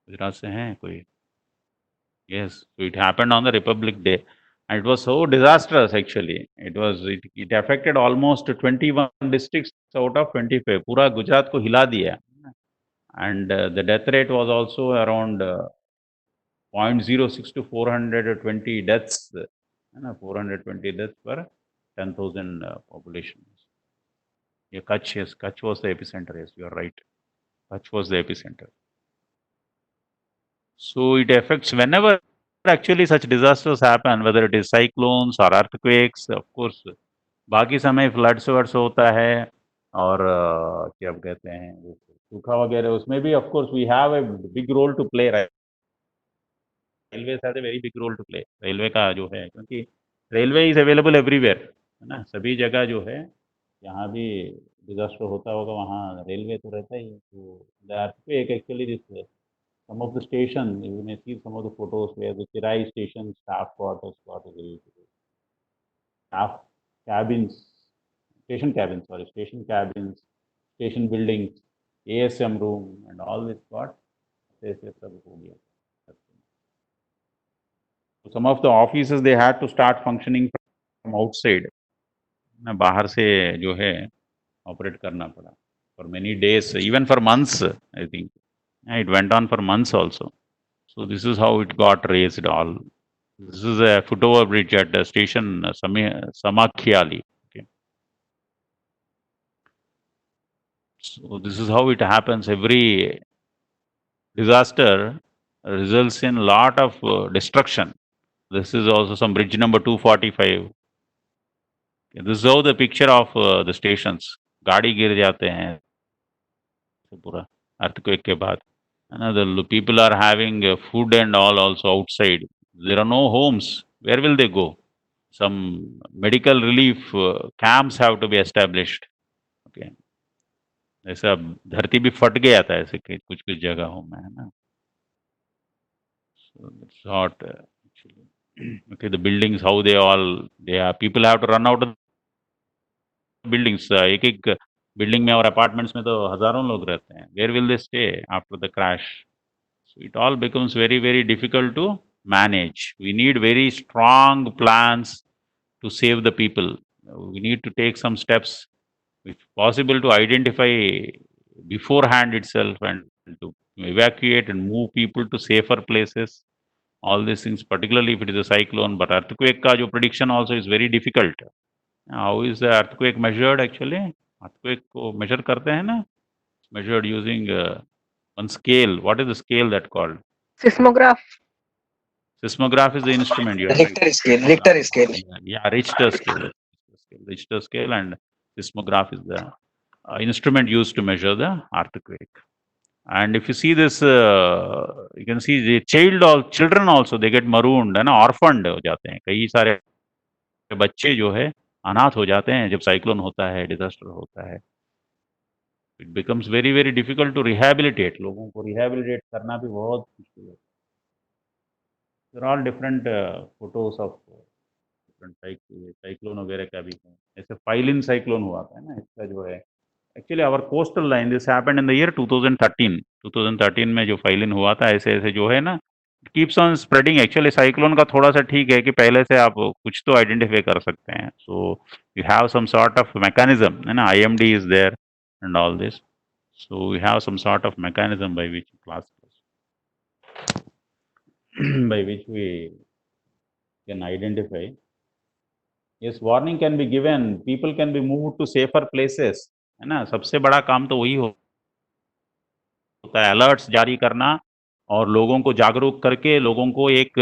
गुजरात से हैं कोई? Yes, so it happened on the Republic Day. And it was so disastrous actually. It affected almost 21 districts out of 25. पूरा गुजरात को हिला दिया. And the death rate was also around 0.06 to 420 deaths. 420 deaths per 10,000 population. Yeah, Kutch, yes, Kutch was the epicenter. Yes, you are right. Kutch was the epicenter. So it affects whenever actually such disasters happen, whether it is cyclones or earthquakes, of course, बाकी समय floods words होता है और क्या कहते हैं सूखा वगैरह उसमें भी of course we have a big role to play railway has a very big role to play railway का जो है क्योंकि रेलवे इज अवेलेबल एवरीवेयर है ना सभी जगह जो है जहाँ भी डिजास्टर होता होगा वहाँ रेलवे तो रहता ही है तो the earthquake actually this some of the station you may see some of the photos where the Chirai station staff quarters got staff cabins station cabins sorry station cabins station buildings ASM room and all this got ऐसे सब हो गया so some of the offices they had to start functioning from outside ना बाहर से जो है operate करना पड़ा for many days even for months I think it went on for months also so this is how it got raised all this is a footover bridge at the station Samakhiali okay so this is how it happens every disaster results in lot of destruction this is also some bridge number 245 this is how the picture of the stations गाड़ी गिर जाते हैं पूरा earthquake के बाद and the people are having food and all also outside there are no homes where will they go some medical relief camps have to be established okay ऐसा धरती भी फट गया था ऐसे कुछ कुछ जगहों में है ना so it's not actually okay the buildings how they all they are people have to run out of buildings एक एक बिल्डिंग में और अपार्टमेंट्स में तो हजारों लोग रहते हैं where will they stay after the crash so it all becomes very very difficult to manage we need very strong plans to save the people we need to take some steps if possible to identify beforehand itself and to evacuate and move people to safer places all these things particularly if it is a cyclone but earthquake ka jo prediction also is very difficult how is the earthquake measured actually earthquake ko measure karte hain na measured using one scale what is the scale that called Seismograph. seismograph is the instrument you have Richter scale, Richter scale. yeah Richter scale Richter scale and seismograph is the instrument used to measure the earthquake and if you see this you can see the children also they get marooned है ना orphaned हो जाते हैं कई सारे बच्चे जो है अनाथ हो जाते हैं जब साइक्लोन होता है डिजास्टर होता है it becomes very very difficult to rehabilitate लोगों को रिहैबिलिटेट करना भी बहुत मुश्किल है there are different photos of different cyclone वगैरह का भी है ऐसे फाइलिन साइक्लोन हुआ था ना इसका जो है actually our coastal line this happened in the year 2013 में जो फाइलिन हुआ था ऐसे ऐसे जो है ना keeps on spreading actually cyclone का थोड़ा सा ठीक है कि पहले से आप कुछ तो आइडेंटिफाई कर सकते हैं so you have some sort of mechanism है ना IMD is there and all this so we have some sort of mechanism by which by which we can identify yes warning can be given people can be moved to safer places है ना सबसे बड़ा काम तो वही होता है alerts जारी करना और लोगों को जागरूक करके लोगों को एक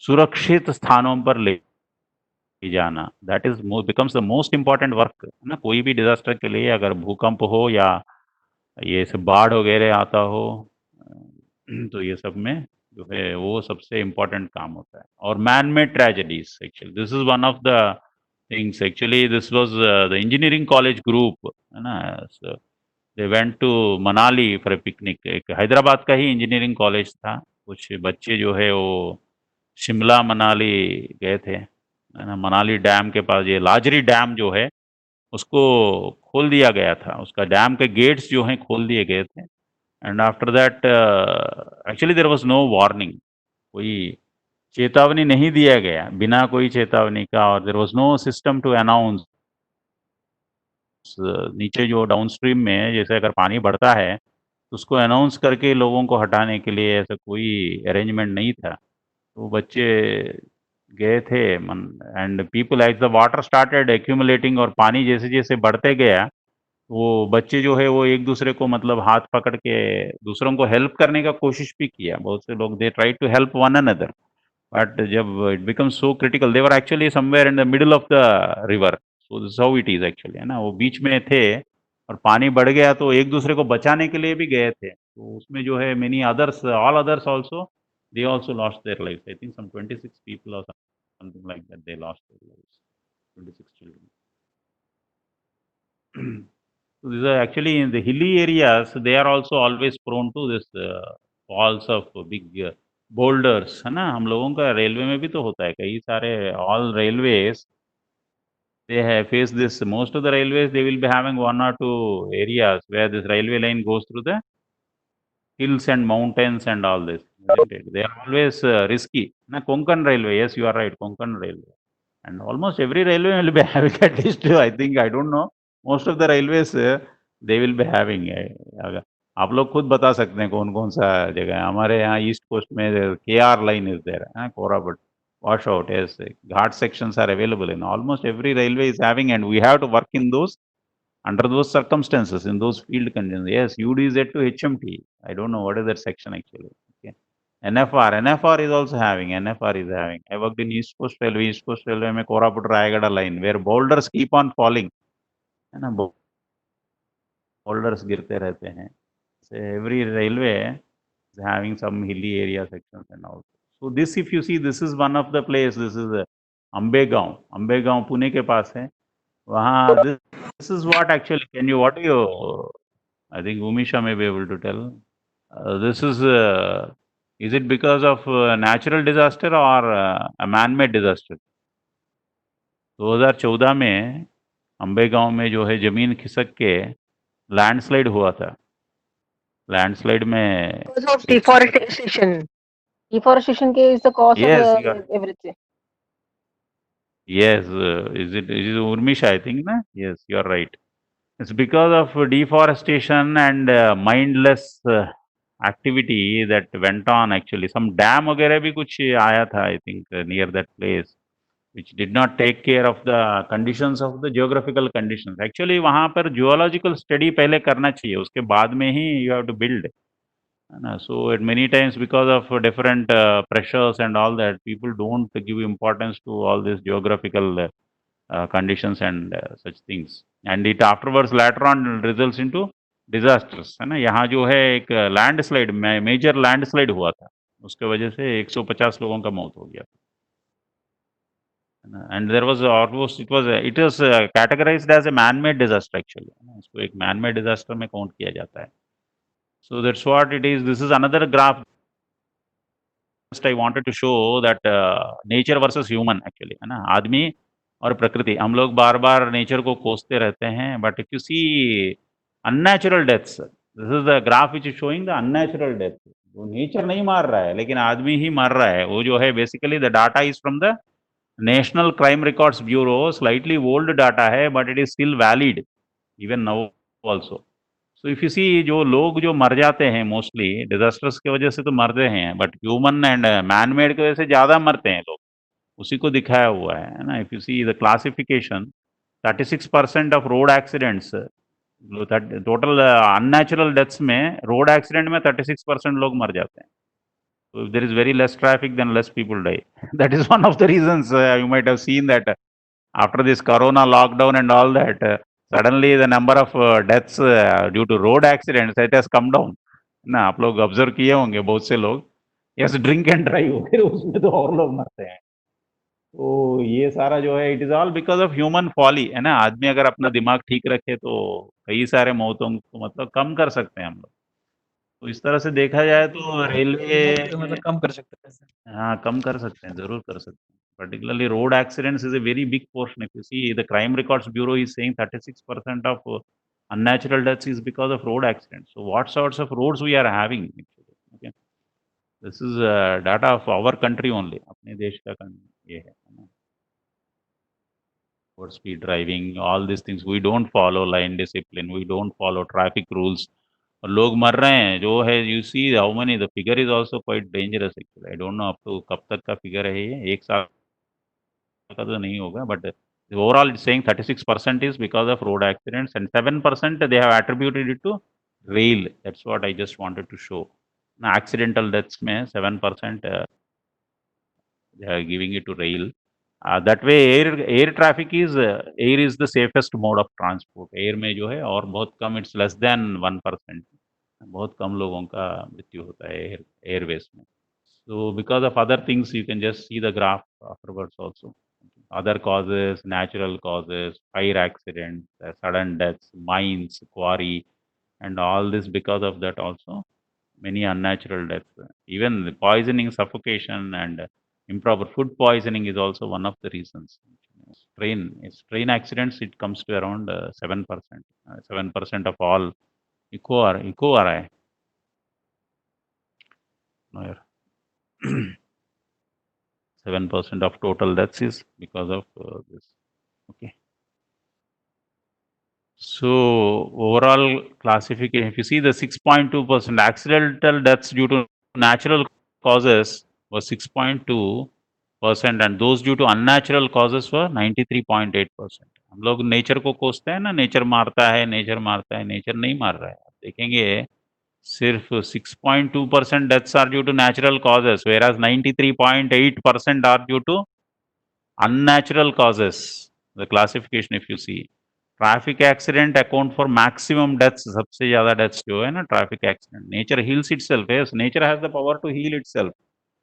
सुरक्षित स्थानों पर ले जाना that is becomes the most important work है ना कोई भी डिजास्टर के लिए अगर भूकंप हो या ये सब बाढ़ वगैरह आता हो तो ये सब में जो है वो सबसे इम्पोर्टेंट काम होता है और man made tragedies actually this is one of the things actually this was the engineering college group है ना they went to Manali for a picnic एक हैदराबाद का ही इंजीनियरिंग कॉलेज था कुछ बच्चे जो है वो शिमला मनाली गए थे है ना मनाली डैम के पास ये लाजरी डैम जो है उसको खोल दिया गया था उसका डैम के गेट्स जो हैं खोल दिए गए थे and after that actually there was no warning कोई चेतावनी नहीं दिया गया बिना कोई चेतावनी का और there was no system to announce नीचे जो डाउनस्ट्रीम में जैसे अगर पानी बढ़ता है तो उसको अनाउंस करके लोगों को हटाने के लिए ऐसा कोई अरेंजमेंट नहीं था तो बच्चे गए थे and people as the water started accumulating और पानी जैसे जैसे बढ़ते गया वो बच्चे जो है वो एक दूसरे को मतलब हाथ पकड़ के दूसरों को हेल्प करने का कोशिश भी किया। बहुत से लोग they try to help one another, but जब it becomes so critical, they were actually somewhere in the middle of the river, so this how it is actually, है ना। वो बीच में थे और पानी बढ़ गया तो एक दूसरे को बचाने के लिए भी गए थे, तो उसमें जो है many others, all others also, they also lost their life. I think some 26 people और something like that, they lost their lives, 26 children. So these are actually in the hilly areas, they are also always prone to this falls of big boulders, है ना। हम लोगों का railway में भी तो होता है कई सारे, all railways they have faced this, most of the railways they will be having one or two areas where this railway line goes through the hills and mountains and all this, isn't it? They are always risky. Na Konkan Railway, yes, you are right, Konkan Railway. And almost every railway will be having at least, I think, I don't know, most of the railways they will be having. अगर आप लोग खुद बता सकते हैं कौन-कौन सा जगह है। हमारे यहाँ ईस्ट कोस्ट में KR line is there, Koraput, washout, yes. Ghat sections are available in almost every railway is having, and we have to work in those, under those circumstances, in those field conditions. Yes, UDZ to HMT. I don't know what is that section actually. Okay. NFR is also having, NFR is having. I worked in East Coast Railway में Koraput Rayagada line, where boulders keep on falling, है ना, boulders गिरते रहते हैं. So every railway is having some hilly area sections and all. So this, if you see, this is one of the place. This is Ambegaon. Ambegaon Pune के पास है. वहाँ this is what actually, can you, what do you, I think Umisha may be able to tell. This is it because of natural disaster or a man-made disaster? 2014 में अंबेगांव में जो है जमीन खिसक के लैंडस्लाइड हुआ था। लैंडस्लाइड में Because of deforestation. Deforestation is the cause of yes, you are, everything. yes, is it Urmisha, I think, na? Yes, you are right. It's because of deforestation and mindless activity that went on actually. Some dam वगैरह भी कुछ आया था, I think, near that place, which did not take care of the conditions of the geographical conditions. Actually वहाँ पर geological study पहले करना चाहिए, उसके बाद में ही you have to build, है ना। So at many times because of different pressures and all that, people don't give importance to all these geographical conditions and such things, and it afterwards later on results into disasters, है ना। यहाँ जो है एक landslide, major landslide हुआ था, उसके वजह से 150 लोगों का मौत हो गया था, है ना। And there was almost, it was categorised as a man made disaster actually, है ना। इसको एक मैन मेड डिजास्टर में काउंट किया जाता है। So that's what it is. This is another graph I wanted to show that nature versus human actually, है ना। आदमी और प्रकृति, हम लोग बार-बार नेचर को कोसते रहते हैं, but if you see unnatural deaths, this is the graph which is showing the unnatural death. वो नेचर नहीं मार रहा है, लेकिन आदमी ही मर रहा है। वो जो है basically the data is from the national crime records bureau, slightly old data है, but it is still valid even now also. So if you see, जो लोग जो मर जाते हैं मोस्टली डिजास्टर्स की वजह से तो मरते हैं, but human and man made की वजह से ज्यादा मरते हैं लोग, उसी को दिखाया हुआ है ना। If you see the classification, 36% of road accidents, total unnatural deaths में रोड एक्सीडेंट में 36% लोग मर जाते हैं। So if there is very less traffic, then less people die. That is one of the reasons you might have seen that after this corona lockdown and all that, suddenly the number of deaths due to road accidents, it has come down ना। आप लोग observe किए होंगे बहुत से लोग, yes, drink and drive, फिर उसमें तो और लोग मरते हैं। तो ये सारा जो है, it is all because of human folly, है ना। आदमी अगर अपना दिमाग ठीक रखे तो कई सारे मौतों को मतलब कम कर सकते हैं हम लोग। तो इस तरह से देखा जाए तो रेलवे, मतलब कम कर सकते हैं। हाँ, कम कर सकते हैं, ज़रूर कर सकते हैं। Particularly road accidents is a very big portion. If you see, the Crime Records Bureau is saying 36% of unnatural deaths is because of road accidents. So what sorts of roads we are having actually? Okay. This is data of our country only. अपने देश का ये है ना। For speed driving, all these things, we don't follow line discipline, we don't follow traffic rules. और लोग मर रहे हैं जो है, you see how many, the figure is also quite dangerous actually. I don't know up to कब तक का फिगर है ये, 1 साल का तो नहीं होगा, but Overall, it's saying 36% is because of road accidents, and 7% they have attributed it to rail. That's what I just wanted to show. Now, accidental deaths में 7% they are giving it to rail. That way, air traffic is air is the safest mode of transport. Air में जो है और बहुत कम, it's less than 1%. बहुत कम लोगों का मृत्यु होता है airways में. So because of other things, you can just see the graph afterwards also. Other causes, natural causes, fire accidents, sudden deaths, mines, quarry, and all this because of that also. Many unnatural deaths. Even the poisoning, suffocation, and improper food poisoning is also one of the reasons. Train accidents, it comes to around 7%. 7% of all eco RI. No, yeah. 7% of total deaths is because of this. Okay. So overall classification, if you see the 6.2% accidental deaths due to natural causes was 6.2%, and those due to unnatural causes were 93.8%. हम लोग nature को कोसते हैं ना, nature मारता है, nature मारता है, नेचर नहीं मार रहा है. आप देखेंगे सिर्फ 6.2% deaths are due to natural causes, whereas 93.8% are due to unnatural causes. The classification, if you see, traffic accident account for maximum deaths. सबसे ज़्यादा deaths जो है ना traffic accident. Nature heals itself. Yes, nature has the power to heal itself.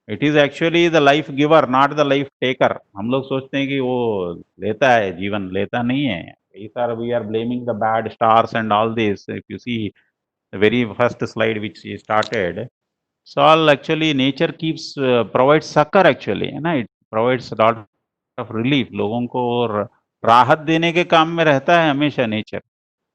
It is actually the life giver, not the life taker. हम लोग सोचते हैं कि वो लेता है जीवन, लेता नहीं है. We are blaming the bad stars and all this. If you see the very first slide which he started, so all actually nature keeps provides succor actually, है ना. It provides a lot of relief लोगों को, और राहत देने के काम में रहता है हमेशा नेचर.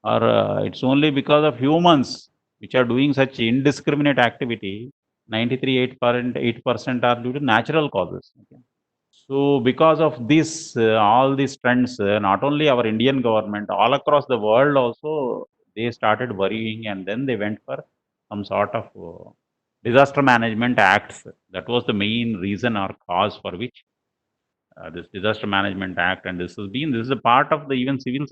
और it's only because of humans which are doing such indiscriminate activity. 93.8% are due to natural causes. Okay. So because of this, all these trends, not only our Indian government, all across the world also, they started worrying, and then they went for some sort of disaster management acts. That was the main reason or cause for which this disaster management act, and this is a part of the even civil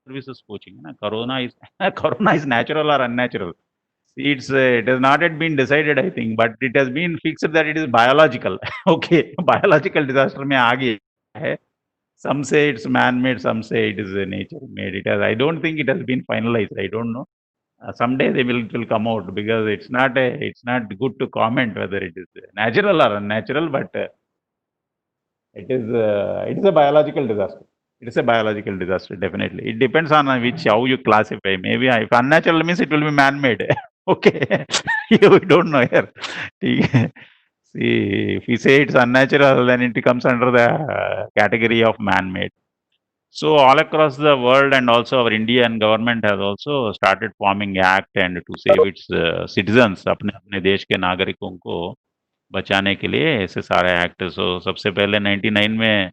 services coaching. Corona is corona is natural or unnatural. It has not yet been decided, I think, but it has been fixed that it is biological. Okay, biological disaster में आ गया है. Some say it's man-made, some say it is nature-made. I don't think it has been finalized. I don't know. Someday it will come out, because it's not good to comment whether it is natural or unnatural, but it is a biological disaster. It is a biological disaster, definitely. It depends on how you classify. Maybe if unnatural means it will be man-made. Okay, we don't know here. See, if we say it's unnatural, then it comes under the category of man-made. So all across the world, and also our Indian government has also started forming act and to save its citizens, अपने अपने देश के नागरिकों को बचाने के लिए ऐसे सारे एक्ट. सो सबसे पहले 99 में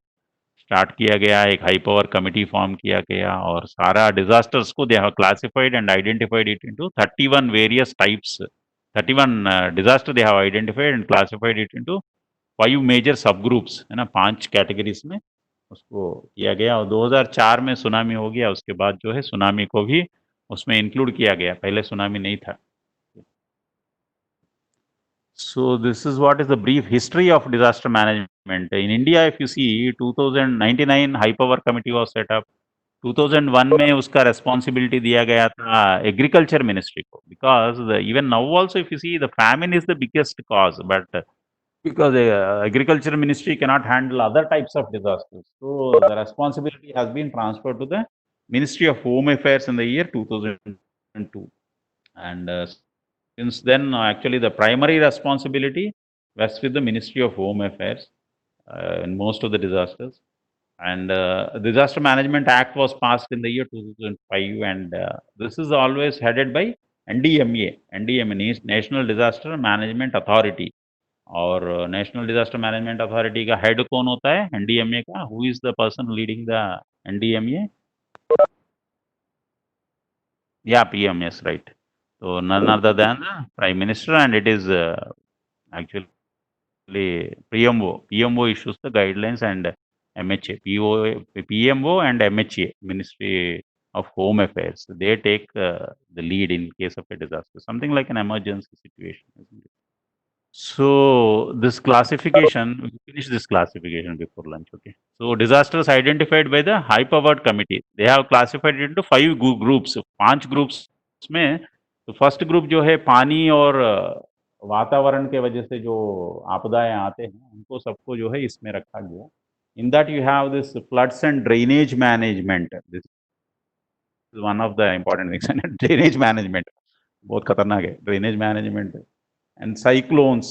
स्टार्ट किया गया, एक हाई पावर कमिटी फॉर्म किया गया, और सारा डिजास्टर्स को they have classified and identified it into 31 various types. 31 disaster they have identified and classified it into 5 major sub groups, है ना, 5 कैटेगरीज में उसको किया गया. और 2004 में सुनामी हो गया, उसके बाद जो है सुनामी को भी उसमें इंक्लूड किया गया. पहले सुनामी नहीं था. So this is what is the brief history of disaster management. In India, if you see, 2099 high power committee was set up. 2001 में उसका responsibility दिया गया था agriculture ministry को, because even now also if you see, the famine is the biggest cause, but because agriculture ministry cannot handle other types of disasters, so the responsibility has been transferred to the Ministry of Home Affairs in the year 2002. And since then, actually, the primary responsibility rests with the Ministry of Home Affairs in most of the disasters. And Disaster Management Act was passed in the year 2005, and this is always headed by NDMA, National Disaster Management Authority. और national disaster management authority का head कौन होता है? NDMA का. Who is the person leading the NDMA? Yeah, PM, yes, right. So none other than the Prime Minister, and it is actually PMO. PMO issues the guidelines, and MHA, PMO and MHA, Ministry of Home Affairs. They take the lead in case of a disaster, something like an emergency situation, isn't it? So this classification, we finish this classification before lunch, okay? So disasters identified by the high-powered committee. They have classified it into 5 groups, 5 groups में तो first group जो है पानी और वातावरण के वजह से जो आपदाएं आते हैं उनको सबको जो है इसमें रखा गया. In that you have this floods and drainage management. This is one of the important things. Drainage management बहुत खतरनाक है. Drainage management and cyclones,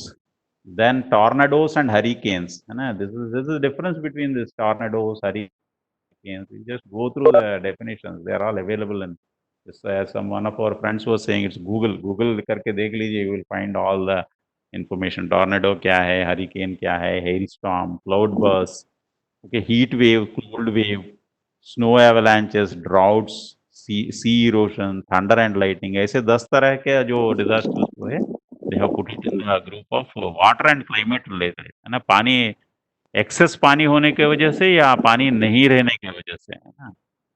then tornadoes and hurricanes. है ना? This is the difference between this tornadoes, hurricanes. You just go through the definitions. They are all available in this. As one of our friends was saying, it's Google करके देख लीजिए. You will find all the information. Tornado क्या है, hurricane क्या है, hailstorm, cloudburst, okay, heat wave, cold wave, snow avalanches, droughts, sea erosion, thunder and lightning. ऐसे 10 तरह के जो disasters जो है, they have put it in the group of water and climate related. है ना? पानी एक्सेस पानी होने की वजह से या पानी नहीं रहने की वजह से, है ना?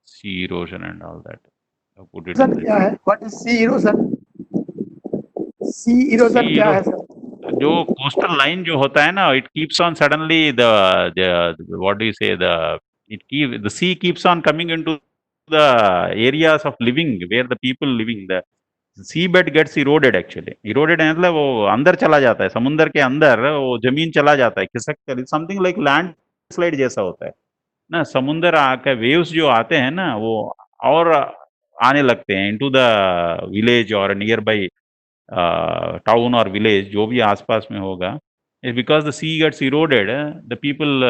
Sea erosion and all that. They have put it in sir the क्या है? What is sea erosion? Sea erosion sea क्या है erosion. सर? जो कोस्टल लाइन जो होता है ना, it keeps on suddenly the what do you say, the sea keeps on coming into the areas of living where the people living, the seabed gets eroded actually. Eroded मतलब वो अंदर चला जाता है, समुंदर के अंदर वो जमीन चला जाता है, खिसक कर, समथिंग लाइक लैंडस्लाइड जैसा होता है ना. समुंदर आकर वेव्स जो आते हैं ना, वो और आने लगते हैं इनटू द विलेज और नियर बाई टाउन और विलेज जो भी आसपास में होगा. Because the sea gets eroded, the people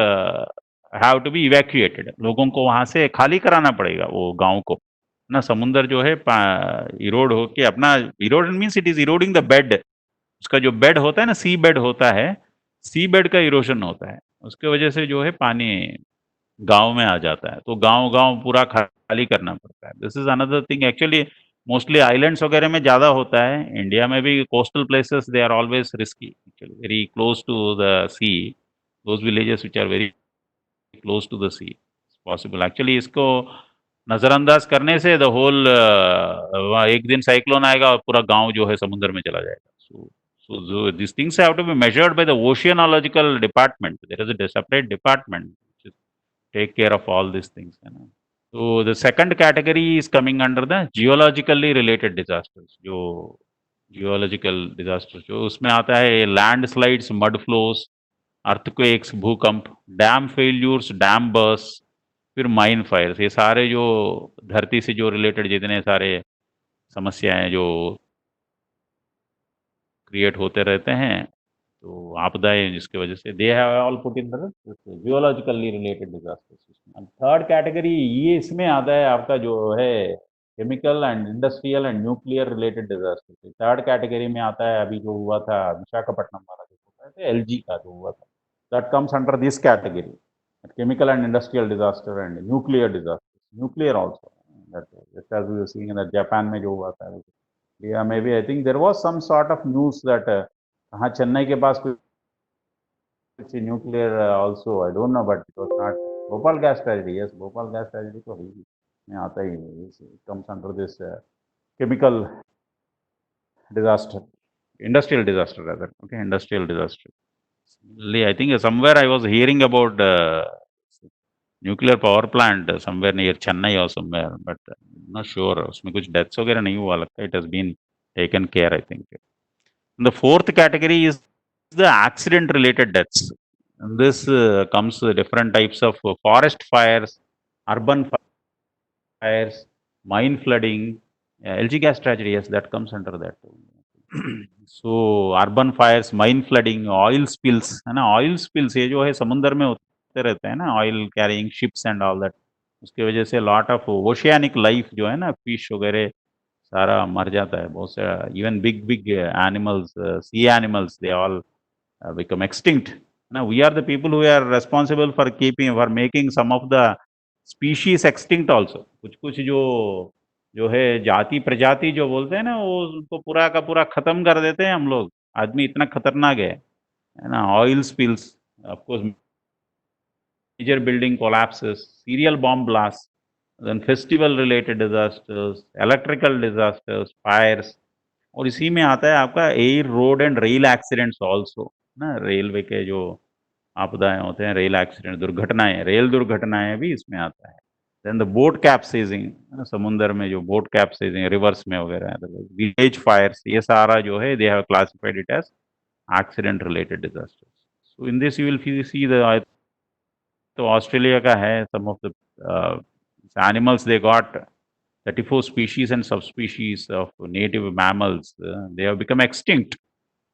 have to be evacuated. लोगों को वहां से खाली कराना पड़ेगा वो गांव को ना. समुंदर जो है इरोड होके अपना, Erode means it is eroding the bed. उसका जो बेड होता है ना, सी बेड होता है, सी बेड का इरोशन होता है. उसके वजह से जो है पानी गांव में आ जाता है, तो गांव पूरा खाली करना पड़ता है. This is another thing actually. Mostly islands वगैरह में ज़्यादा होता है. इंडिया में भी coastal places they are always risky actually, very close to the sea. Those villages which are very close to the sea possible. Actually इसको नज़रअंदाज करने से द होल एक दिन साइक्लोन आएगा और पूरा गांव जो है समुद्र में चला जाएगा. So these things have to be measured by the oceanological department. There is a separate department which is take care of all these things. You know. So the second category is coming under the geologically related disasters. जो geological disasters जो उसमें आता है landslides, mud flows, earthquakes, भूकंप, dam failures, dam bursts, फिर mine Fyers. ये सारे जो धरती से जो रिलेटेड जितने सारे समस्याएं जो क्रिएट होते रहते हैं, तो आपदाएं जिसकी वजह से they have all put in the geologically related disasters. Third category ये इसमें आता है आपका जो है chemical and industrial and nuclear related disaster. Third category में आता है अभी जो हुआ था विशाखापट्टनम वाला जो होता है एलजी का जो हुआ था, that comes under this category. Chemical and industrial disaster and nuclear disasters. Nuclear also. That just as we were seeing in the Japan में जो हुआ था. Yeah, maybe I think there was some sort of news that हाँ चेन्नई के पास कुछ nuclear also. I don't know, but it was not. Bhopal gas tragedy. Yes, Bhopal gas tragedy तो ही में आता ही है. It comes under this chemical disaster, industrial disaster rather. Okay, industrial disaster. I think somewhere I was hearing about nuclear power plant somewhere near Chennai or somewhere, but not sure. उसमें कुछ deaths वगैरह नहीं हुआ लगता. It has been taken care, I think. And the fourth category is the accident related deaths. And this comes different types of forest fires, urban fires, mine flooding, LG gas tragedy. Yes, that comes under that. So urban fires, mine flooding, oil spills, है ना. Oil spills ये जो है समुद्र में होते रहते हैं ना, oil carrying ships and all that. उसकी वजह से लॉट ऑफ ओशियानिक लाइफ जो है ना, फिश वगैरह सारा मर जाता है. बहुत से even big animals, sea animals, they all become extinct. ना we are the people who are responsible for keeping, for making some of the species extinct also. कुछ जो है जाति प्रजाति जो बोलते हैं ना, वो उनको पूरा का पूरा खत्म कर देते हैं हम लोग. आदमी इतना खतरनाक है ना. Oil spills, of course major building collapses, serial bomb blasts, then festival related disasters, electrical disasters, fires, और इसी में आता है आपका air, road and rail accidents also ना, रेलवे के जो आपदाएं होते हैं, रेल एक्सीडेंट, दुर्घटनाएं, रेल दुर्घटनाएं भी इसमें आता है। देन द बोट कैप्सीजिंग, समुद्र में जो बोट कैप्सीजिंग रिवर्स में वगैरह, विलेज फायर्स, ये सारा जो है they have classified it as accident related disasters. So in this you will see the तो ऑस्ट्रेलिया का है, some of the animals they got 34 species and subspecies of native mammals, they have become extinct.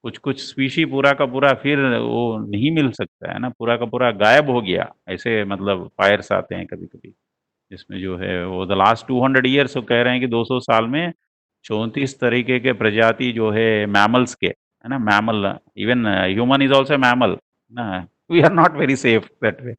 कुछ species पूरा का पूरा फिर वो नहीं मिल सकता है ना, पूरा का पूरा गायब हो गया। ऐसे मतलब फायर्स आते हैं कभी-कभी, जिसमें जो है वो द लास्ट 200 ईयर्स वो कह रहे हैं कि 200 साल में 34 तरीके के प्रजाति जो है मैमल्स के, है ना, mammal, even human is also mammal ना, we are not very safe that way.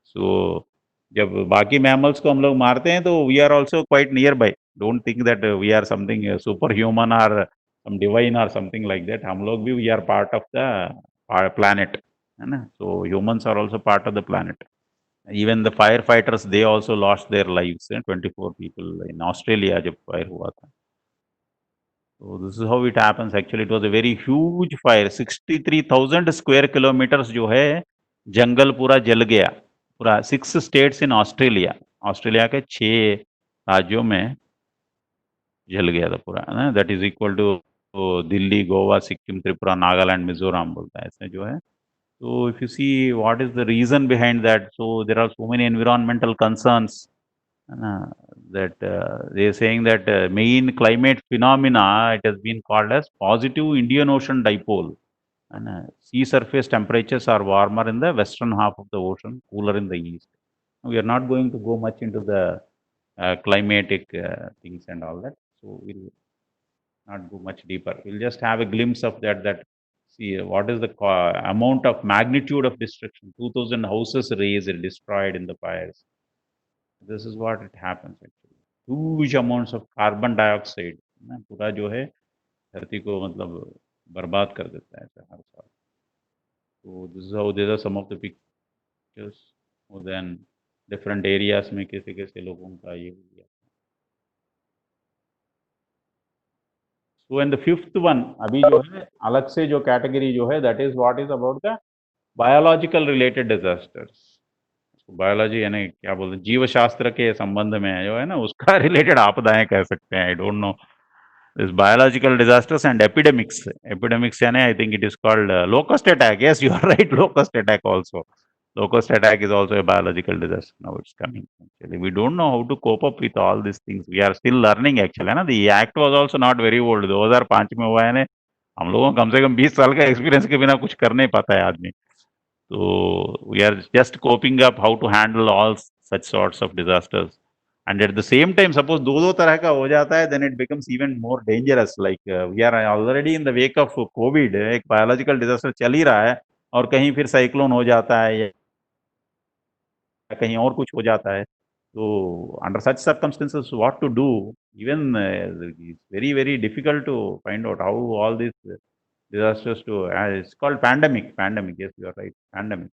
So जब बाकी मैमल्स को हम लोग मारते हैं तो we are also quite nearby, don't think that we are something super human और सम डिवाइन और समथिंग लाइक दैट। हम लोग भी we are part of the planet, है ना, so humans are also part of the planet. Even the firefighters, they also lost their lives, 24 people in Australia जब fire हुआ था। So this is how it happens actually, it was a very huge fire, 63,000 square kilometers जो है जंगल पूरा जल गया, पूरा 6 states in Australia, Australia के 6 राज्यों में जल गया था पूरा, ना, that is equal to Delhi, Goa, Sikkim, Tripura, Nagaland, Mizoram बोलता है इसमें जो है। So if you see what is the reason behind that, so there are so many environmental concerns that they are saying that main climate phenomena, it has been called as positive Indian Ocean dipole, and sea surface temperatures are warmer in the western half of the ocean, cooler in the east. We are not going to go much into the climatic things and all that, so we'll not go much deeper. We'll just have a glimpse of that see what is the amount of magnitude of destruction. 2000 houses razed, destroyed in the fires. This is what it happens actually. Huge amounts of carbon dioxide ना, पूरा जो है धरती को मतलब बर्बाद कर देता है हर साल। So this is how these are some of the pictures, और then different areas में कैसे कैसे लोगों का ये हो गया। So and the fifth one अभी जो है अलग से जो कैटेगरी जो है, that is what is about the biological related disasters. Biology यानी क्या बोलते हैं, जीव शास्त्र के संबंध में जो है ना, उसका रिलेटेड आपदाएं कह सकते हैं। I don't know this biological disasters and epidemics यानी I think it is called locust attack. Yes, you are right, locust attack also, locust attack is also a biological disaster. Now it's coming actually, we don't know how to cope up with all these things, we are still learning actually, है ना। The act was also not very old, 2005 में हुआ है ने, हम लोगों को कम से कम 20 साल का एक्सपीरियंस के बिना कुछ कर नहीं पाता है आदमी। तो we are just coping up how to handle all such sorts of disasters, and at the same time suppose दो तरह का हो जाता है, then it becomes even more dangerous, like we are already in the wake of COVID, एक biological disaster चल ही रहा है और कहीं फिर साइक्लोन हो जाता है या कहीं और कुछ हो जाता है। तो under such circumstances what to do, even it's very very difficult to find out how all this disasters to it's called pandemic, yes, you are right, pandemic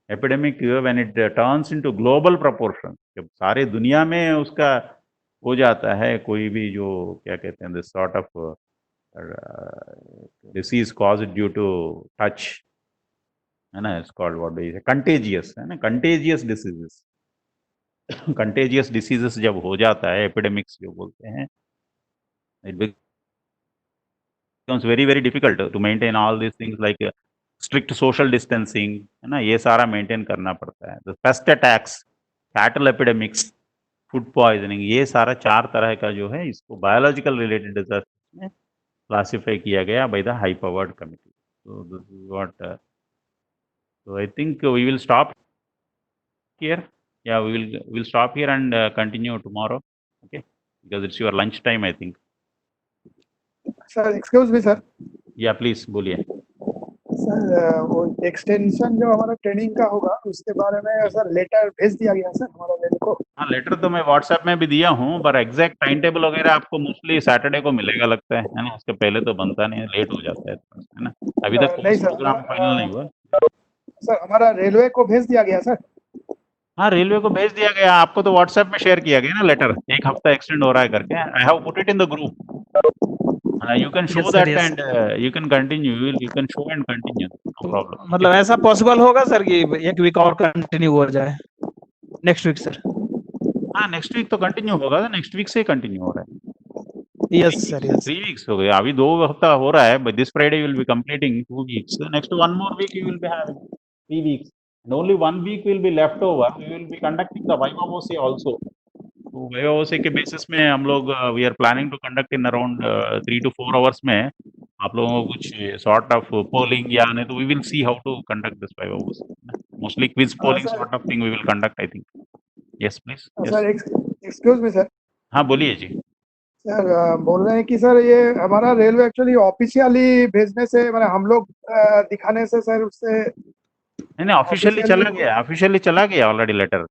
epidemic when it turns into global proportions, जब सारे दुनिया में उसका हो जाता है कोई भी जो क्या कहते हैं this sort of disease caused due to touch, है ना, it's called what is contagious, है ना, contagious diseases contagious diseases जब हो जाता है, epidemics जो बोलते हैं, it becomes very very difficult to maintain all these things like strict social distancing, है ना, ये सारा मेंटेन करना पड़ता है। the pest attacks, cattle epidemics, food poisoning, ये सारा 4 तरह का जो है इसको biological related disasters में क्लासिफाई किया गया by the high powered committee. So this is what so I think we will stop here. Yeah, we'll stop here and continue tomorrow, okay, because it's your lunch time I think. Sir excuse me sir. या please बोलिए। Sir वो extension जो हमारा training का होगा उसके बारे में सर लेटर भेज दिया गया सर हमारा मेल को। हाँ, लेटर तो मैं व्हाट्सएप में भी दिया हूँ, पर एग्जैक्ट टाइम टेबल वगैरह आपको मोस्टली सैटरडे को मिलेगा लगता है ना, उसके पहले तो बनता नहीं है, लेट हो जाता है ना। अभी तक नहीं सर, प्रोग्राम फाइनल नहीं हुआ सर हमारा रेलवे को भेज दिया गया सर। हाँ, रेलवे को भेज दिया गया, आपको तो व्हाट्सएप में शेयर किया गया ना लेटर, 1 हफ्ता एक्सटेंड हो रहा है करके। I have put it in the group. You can show Yes, sir, that yes. and you can continue. You can show and continue. No problem. मतलब ऐसा पॉसिबल होगा सर कि 1 वीक और कंटिन्यू हो जाए नेक्स्ट वीक सर? हाँ, next week तो continue होगा, नेक्स्ट वीक से कंटिन्यू हो रहा है। Yes sir, yes. 3 weeks हो गए, अभी 2 हफ्ता हो रहा है, but this Friday you will be completing 2 weeks. So next 1 more week you will be having 3 weeks. And only 1 week will be left over. We will be conducting the Viva VOC also. तो Viva VOC के basis में हम लोग we are planning to conduct in around 3 to 4 hours में आप लोगों को कुछ sort of polling या नहीं तो we will see how to conduct this Viva VOC. Mostly quiz polling sir. sort of thing we will conduct, I think. Yes, please. Yes. Sir excuse me sir. हाँ, बोलिए जी। Sir बोल रहे हैं कि sir ये हमारा रेलवे एक्चुअली ऑफिशियली भेजने से मतलब हम लोग दिखाने से सर उससे नहीं, ऑफिशियली चला गया already letter.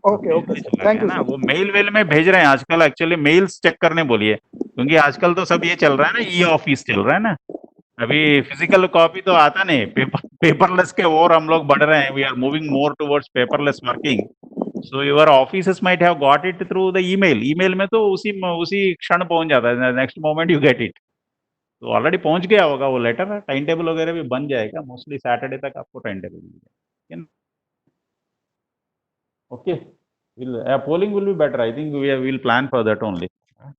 Okay okay sir, thank you ना, सर। वो मेल वेल में भेज रहे हैं आजकल, एक्चुअली मेल्स चेक करने बोलिए, क्योंकि आजकल तो सब ये चल रहा है ना, ई ऑफिस चल रहा है ना, अभी फिजिकल कॉपी तो आता नहीं, पेपरलेस के ओर हम लोग बढ़ रहे हैं, we are moving more towards paperless working. So your offices might have got it through the email में तो उसी क्षण पहुंच जाता है, next moment you get it. तो ऑलरेडी पहुंच गया होगा वो लेटर, टाइम टेबल वगैरह भी बन जाएगा, मोस्टली सैटरडे तक आपको टाइम टेबल मिल जाएगा। Okay, polling will be better. I think we'll plan for that only.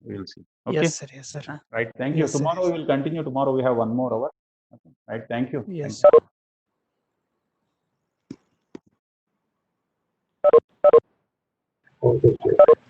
We'll see. Okay. Yes sir, yes sir. Right. Thank you. Yes, sir. Tomorrow we will continue. Tomorrow we have 1 more hour. Okay. Right. Thank you. Yes. Thank you.